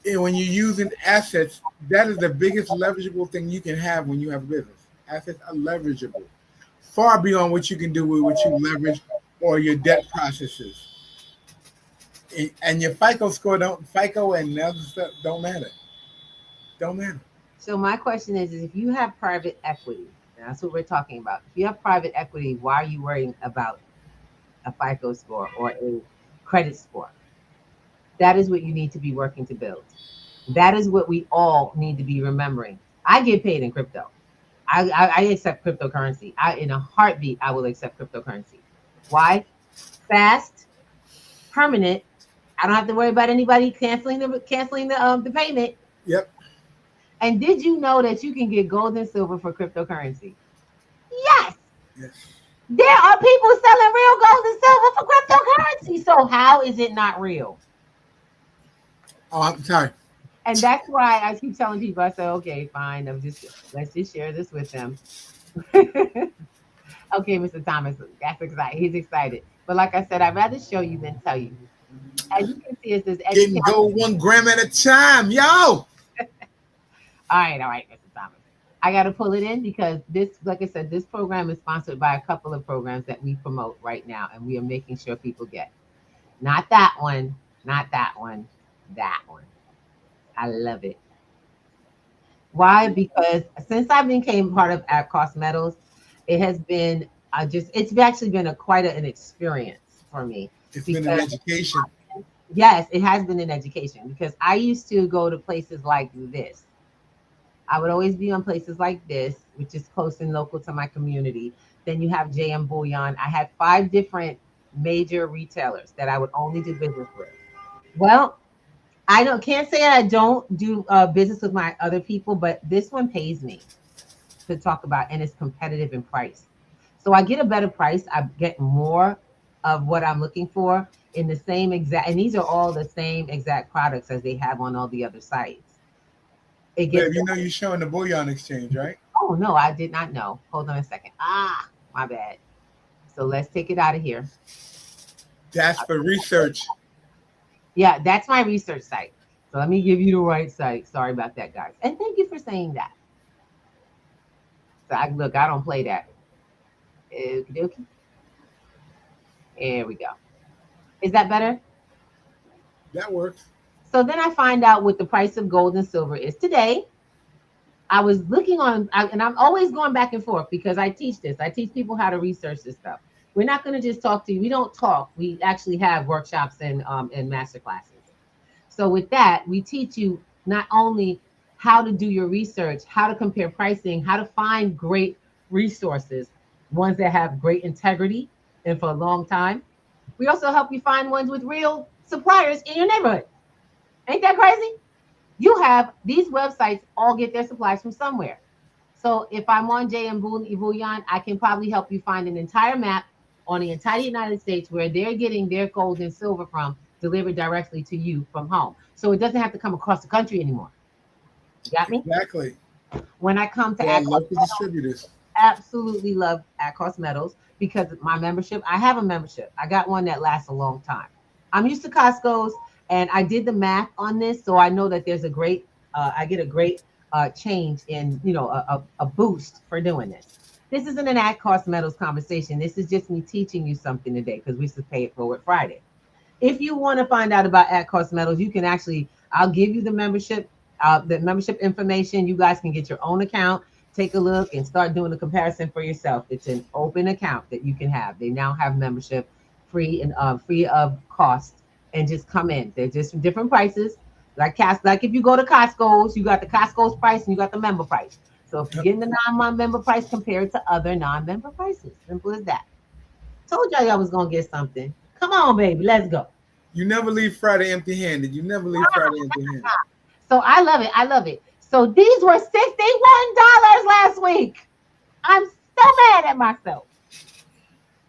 Speaker 3: when you're using assets, that is the biggest leverageable thing you can have when you have a business. Assets are leverageable, far beyond what you can do with what you leverage or your debt processes. And your FICO score FICO and other stuff don't matter. Don't matter.
Speaker 2: So my question is if you have private equity, and that's what we're talking about. If you have private equity, why are you worrying about a FICO score or a credit score? That is what you need to be working to build. That is what we all need to be remembering. I get paid in crypto. I accept cryptocurrency. In a heartbeat, I will accept cryptocurrency. Why? Fast, permanent. I don't have to worry about anybody canceling the payment.
Speaker 3: Yep.
Speaker 2: And did you know that you can get gold and silver for cryptocurrency? Yes.
Speaker 3: Yes.
Speaker 2: There are people selling real gold and silver for cryptocurrency. So how is it not real?
Speaker 3: Oh, I'm sorry.
Speaker 2: And that's why I keep telling people, I say, okay, fine. Let's just share this with them. Okay, Mr. Thomas, that's excited. He's excited. But like I said, I'd rather show you than tell you. As you can see, it says
Speaker 3: Getting gold 1 gram at a time, yo. All
Speaker 2: right, Mr. Thomas. I got to pull it in because this, like I said, this program is sponsored by a couple of programs that we promote right now, and we are making sure people get. Not that one, not that one, that one. I love it. Why? Because since I became part of At-Cost Metals, it has been it's actually been quite an experience for me.
Speaker 3: It's been an education.
Speaker 2: Yes, it has been an education because I used to go to places like this. I would always be on places like this, which is close and local to my community. Then you have JM Bullion. I had 5 different major retailers that I would only do business with. Well, can't say I don't do business with my other people, but this one pays me to talk about, and it's competitive in price. So I get a better price. I get more of what I'm looking for in the same exact, and these are all the same exact products as they have on all the other sites.
Speaker 3: Babe, you know you're showing the bullion exchange, right?
Speaker 2: Oh no, I did not know. Hold on a second. My bad. So let's take it out of here.
Speaker 3: That's for research.
Speaker 2: Yeah, that's my research site. So let me give you the right site. Sorry about that, guys. And thank you for saying that. So I don't play that. Okie dokie. There we go. Is that better?
Speaker 3: That works.
Speaker 2: So then I find out what the price of gold and silver is today. I was looking on, and I'm always going back and forth because I teach this. I teach people how to research this stuff. We're not going to just talk to you. We don't talk. We actually have workshops and master classes. So with that, we teach you not only how to do your research, how to compare pricing, how to find great resources, ones that have great integrity and for a long time. We also help you find ones with real suppliers in your neighborhood. Ain't that crazy? You have these websites all get their supplies from somewhere. So if I'm on JM Bullion, I can probably help you find an entire map on the entire United States where they're getting their gold and silver from, delivered directly to you from home. So it doesn't have to come across the country anymore. You got me?
Speaker 3: Exactly.
Speaker 2: When I come to
Speaker 3: local distributors,
Speaker 2: absolutely love At-Cost Metals because my membership, I have a membership. I got one that lasts a long time. I'm used to Costco's, and I did the math on this, so I know that there's a great, I get a great change in, a boost for doing this. This isn't an At-Cost Metals conversation. This is just me teaching you something today because we should pay it forward Friday. If you want to find out about At-Cost Metals, you can actually, I'll give you the membership information. You guys can get your own account, take a look, and start doing the comparison for yourself. It's an open account that you can have. They now have membership free and free of cost, and just come in. They're just different prices. Like if you go to Costco's, you got the Costco's price and you got the member price. So if you're getting the non-member price compared to other non-member prices, simple as that. Told y'all was gonna get something. Come on, baby, let's go.
Speaker 3: You never leave Friday empty-handed. You never leave Friday empty-handed.
Speaker 2: So I love it. I love it. So these were $61 last week. I'm so mad at myself.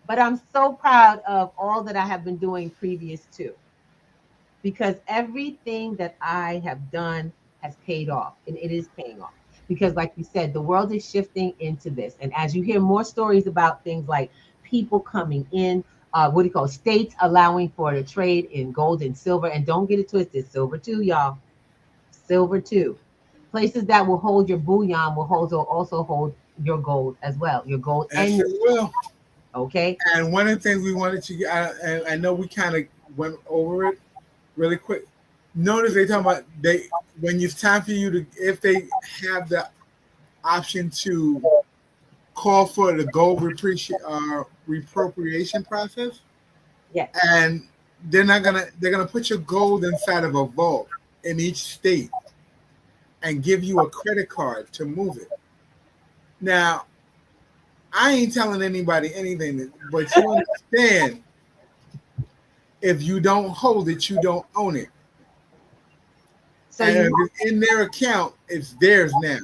Speaker 2: But I'm so proud of all that I have been doing previous to. Because everything that I have done has paid off, and it is paying off. Because like you said, the world is shifting into this. And as you hear more stories about things like people coming in, states allowing for the trade in gold and silver. And don't get it twisted, silver too, y'all. Silver too. Places that will hold your bullion will also hold your gold as well. Your gold and your
Speaker 3: will.
Speaker 2: Okay.
Speaker 3: And one of the things we wanted to get, and I know we kind of went over it really quick. Notice they talking about when it's time for you to, if they have the option to call for the gold reappropriation process.
Speaker 2: Yeah.
Speaker 3: And they're gonna put your gold inside of a vault in each state. and give you a credit card to move it. Now, I ain't telling anybody anything, but you understand, if you don't hold it, you don't own it.
Speaker 2: So
Speaker 3: and
Speaker 2: you
Speaker 3: if it's in their account, it's theirs now.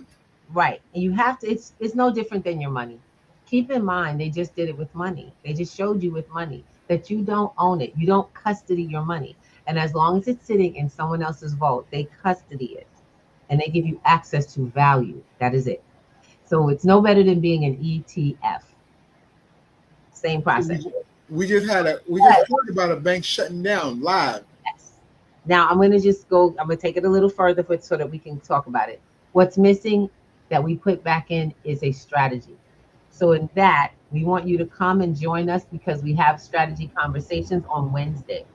Speaker 2: right. And you have to, it's no different than your money. Keep in mind, they just did it with money. They just showed you with money that you don't own it. You don't custody your money. And as long as it's sitting in someone else's vault, they custody it and they give you access to value. That is it. So it's no better than being an ETF. Same process.
Speaker 3: We just heard about a bank shutting down live.
Speaker 2: Yes. Now I'm gonna just go, I'm gonna take it a little further so that we can talk about it. What's missing that we put back in is a strategy. So in that, we want you to come and join us because we have strategy conversations on Wednesday.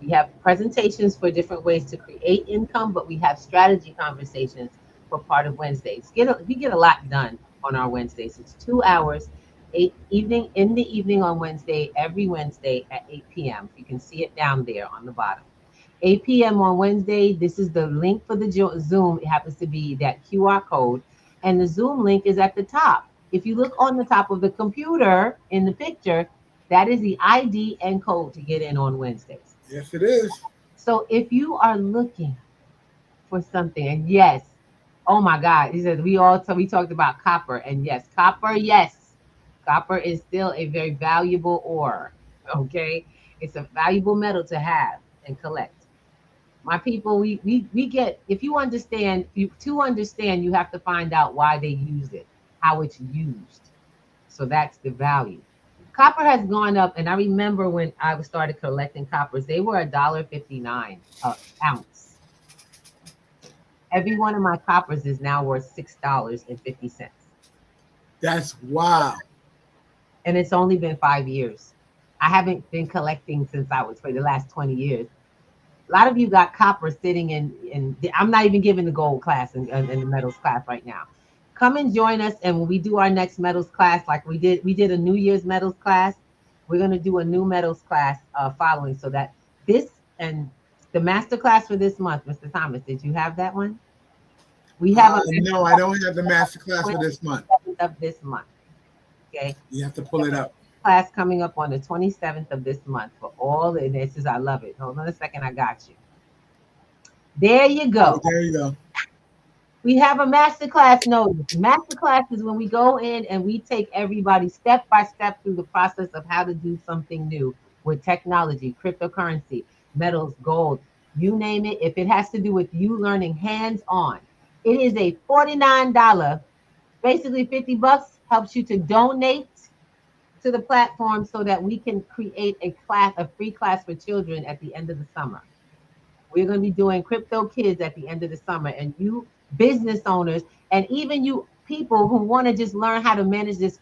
Speaker 2: We have presentations for different ways to create income, but we have strategy conversations for part of Wednesdays. We get a lot done on our Wednesdays. It's 2 hours, in the evening on Wednesday, every Wednesday at 8 p.m. You can see it down there on the bottom. 8 p.m. on Wednesday, this is the link for the Zoom. It happens to be that QR code, and the Zoom link is at the top. If you look on the top of the computer in the picture, that is the ID and code to get in on Wednesdays.
Speaker 3: Yes, it is.
Speaker 2: So if you are looking for something, and yes, oh my God, he said we talked about copper, and yes, copper is still a very valuable ore. Okay, it's a valuable metal to have and collect. My people, we get, if you understand, to understand, you have to find out why they use it, how it's used. So that's the value. Copper has gone up, and I remember when I started collecting coppers, they were $1.59 an ounce. Every one of my coppers is now worth $6.50.
Speaker 3: That's wow.
Speaker 2: And it's only been 5 years. I haven't been collecting since I was for the last 20 years. A lot of you got copper sitting in I'm not even giving the gold class and the metals class right now. Come and join us, and when we do our next metals class, like we did a New Year's metals class, we're going to do a new metals class following, so that this and the master class for this month. Mr. Thomas, did you have that one? We have
Speaker 3: no, I don't have the master class for this month.
Speaker 2: Of this month. Okay.
Speaker 3: You have to pull it up.
Speaker 2: Class coming up on the 27th of this month for all the this is, I love it. Hold on a second, I got you. There you go.
Speaker 3: Oh, there you go.
Speaker 2: We have a masterclass notice. Masterclass is when we go in and we take everybody step by step through the process of how to do something new with technology, cryptocurrency, metals, gold, you name it. If it has to do with you learning hands-on, it is a $49, basically $50, helps you to donate to the platform so that we can create a free class for children at the end of the summer. We're going to be doing crypto kids at the end of the summer, and you business owners, and even you people who want to just learn how to manage these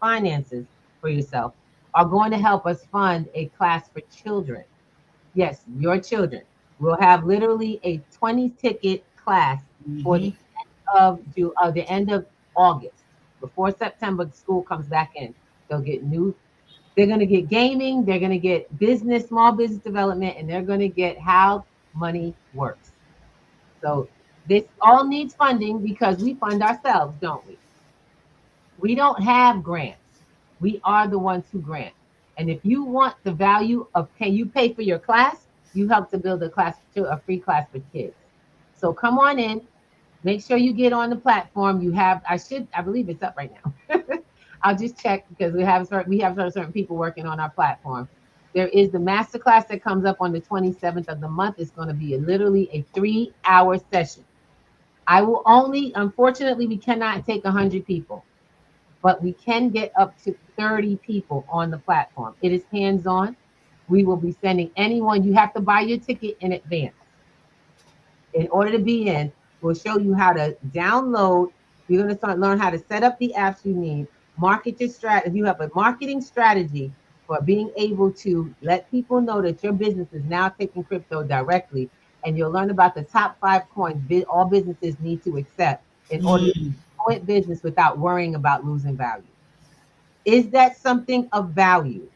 Speaker 2: finances for yourself, are going to help us fund a class for children. Yes, your children. We'll have literally a 20-ticket class for the end of August, before September school comes back in. They're going to get gaming, they're going to get small business development, and they're going to get how money works. So this all needs funding because we fund ourselves, don't we? We don't have grants. We are the ones who grant. And if you want the value of, can you pay for your class? You help to build a free class for kids. So come on in. Make sure you get on the platform. I believe it's up right now. I'll just check because we have certain people working on our platform. There is the masterclass that comes up on the 27th of the month. It's going to be literally a 3-hour session. I will unfortunately, we cannot take 100 people, but we can get up to 30 people on the platform. It is hands-on. We will be sending anyone. You have to buy your ticket in advance. In order to be in, we'll show you how to download. You're going to learn how to set up the apps you need. Market your strategy. You have a marketing strategy for being able to let people know that your business is now taking crypto directly, and you'll learn about the top 5 coins all businesses need to accept in order to quit business without worrying about losing value. Is that something of value?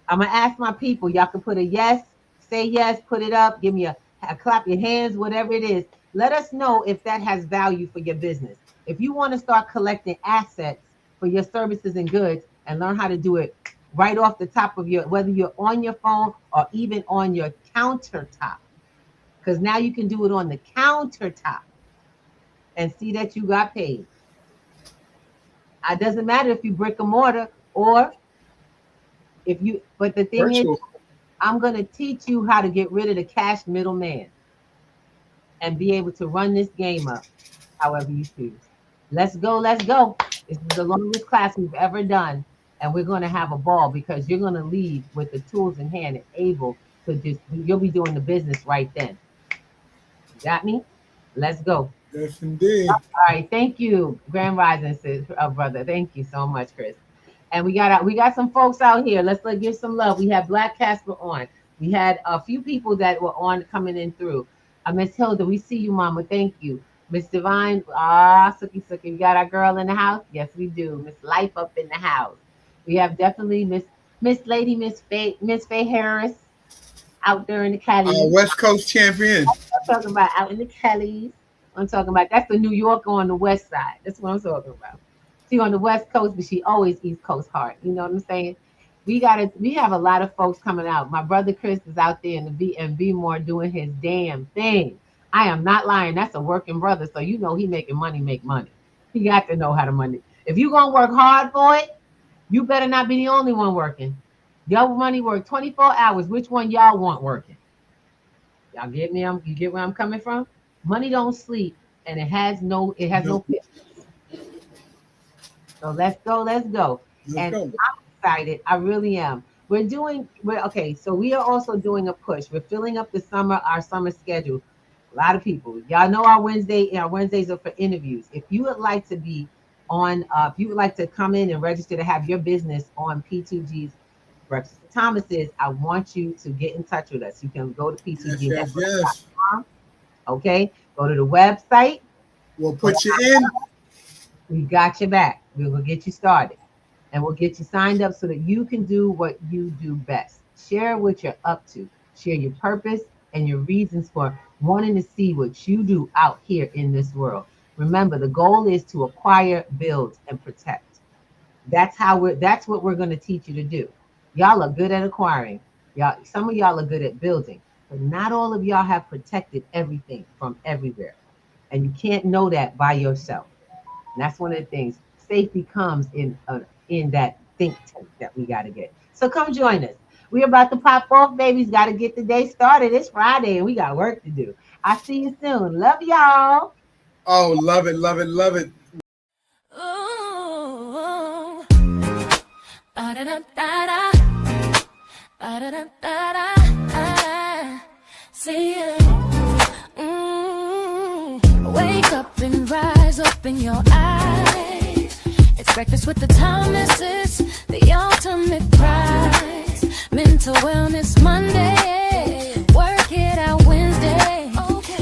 Speaker 2: I'm gonna ask my people. Y'all can put a yes, say yes, put it up, give me a clap your hands, whatever it is. Let us know if that has value for your business. If you want to start collecting assets for your services and goods and learn how to do it right off the top of your, whether you're on your phone or even on your countertop, because now you can do it on the countertop and see that you got paid. It doesn't matter if you brick and mortar or if you, but the thing is, I'm going to teach you how to get rid of the cash middleman and be able to run this game up however you choose. Let's go. Let's go. This is the longest class we've ever done. And we're going to have a ball because you're going to leave with the tools in hand and able to just, you'll be doing the business right then. You got me? Let's go.
Speaker 3: Yes, indeed.
Speaker 2: All right. Thank you, Grand Rising, brother. Thank you so much, Chris. And we got some folks out here. Let's give some love. We had Black Casper on. We had a few people that were on coming in through. Miss Hilda, we see you, Mama. Thank you. Miss Divine, Suki. We got our girl in the house. Yes, we do. Miss Life up in the house. We have definitely Miss Faye Harris out there in the Kellys.
Speaker 3: West Coast champion.
Speaker 2: I'm talking about out in the Kellys. I'm talking about that's the New Yorker on the west side. That's what I'm talking about. She on the West Coast, but she always East Coast heart. You know what I'm saying? We have a lot of folks coming out. My brother Chris is out there in the B more doing his damn thing. I am not lying. That's a working brother, so you know he making money, make money. He got to know how to money. If you gonna work hard for it, you better not be the only one working. Your money work 24 hours. Which one y'all want working? Y'all get me? You get where I'm coming from? Money don't sleep, and it has no fitness. So let's go. I'm excited. I really am. Okay. So we are also doing a push. We're filling up our summer schedule. A lot of people. Y'all know our Wednesdays are for interviews. If you would like to be on, if you would like to come in and register to have your business on P2G's Breakfast with Thomas's, I want you to get in touch with us. You can go to P2G.com. Okay. Go to the website.
Speaker 3: We'll put you in.
Speaker 2: We got your back. We will get you started. And we'll get you signed up so that you can do what you do best. Share what you're up to. Share your purpose and your reasons for wanting to see what you do out here in this world. Remember, the goal is to acquire, build, and protect. That's what we're going to teach you to do. Y'all are good at acquiring. Some of y'all are good at building, but not all of y'all have protected everything from everywhere. And you can't know that by yourself. And that's one of the things. Safety comes in that think tank that we got to get. So come join us. We're about to pop off, babies. Got to get the day started. It's Friday and we got work to do. I'll see you soon. Love y'all.
Speaker 3: Oh, love it, love it, love it.
Speaker 1: Ooh, ba-da-da-da-da, ba-da-da-da-da, see ya. Wake up and rise, open your eyes. It's breakfast with the Thomases, the ultimate prize. Mental Wellness Monday, work it out Wednesday,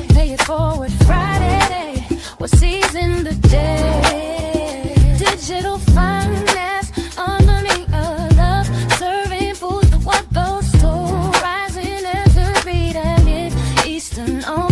Speaker 1: pay it forward Friday, we're seizing the day. Digital finance, underneath a love, serving food for what goes to, rising every beat and it's Eastern on.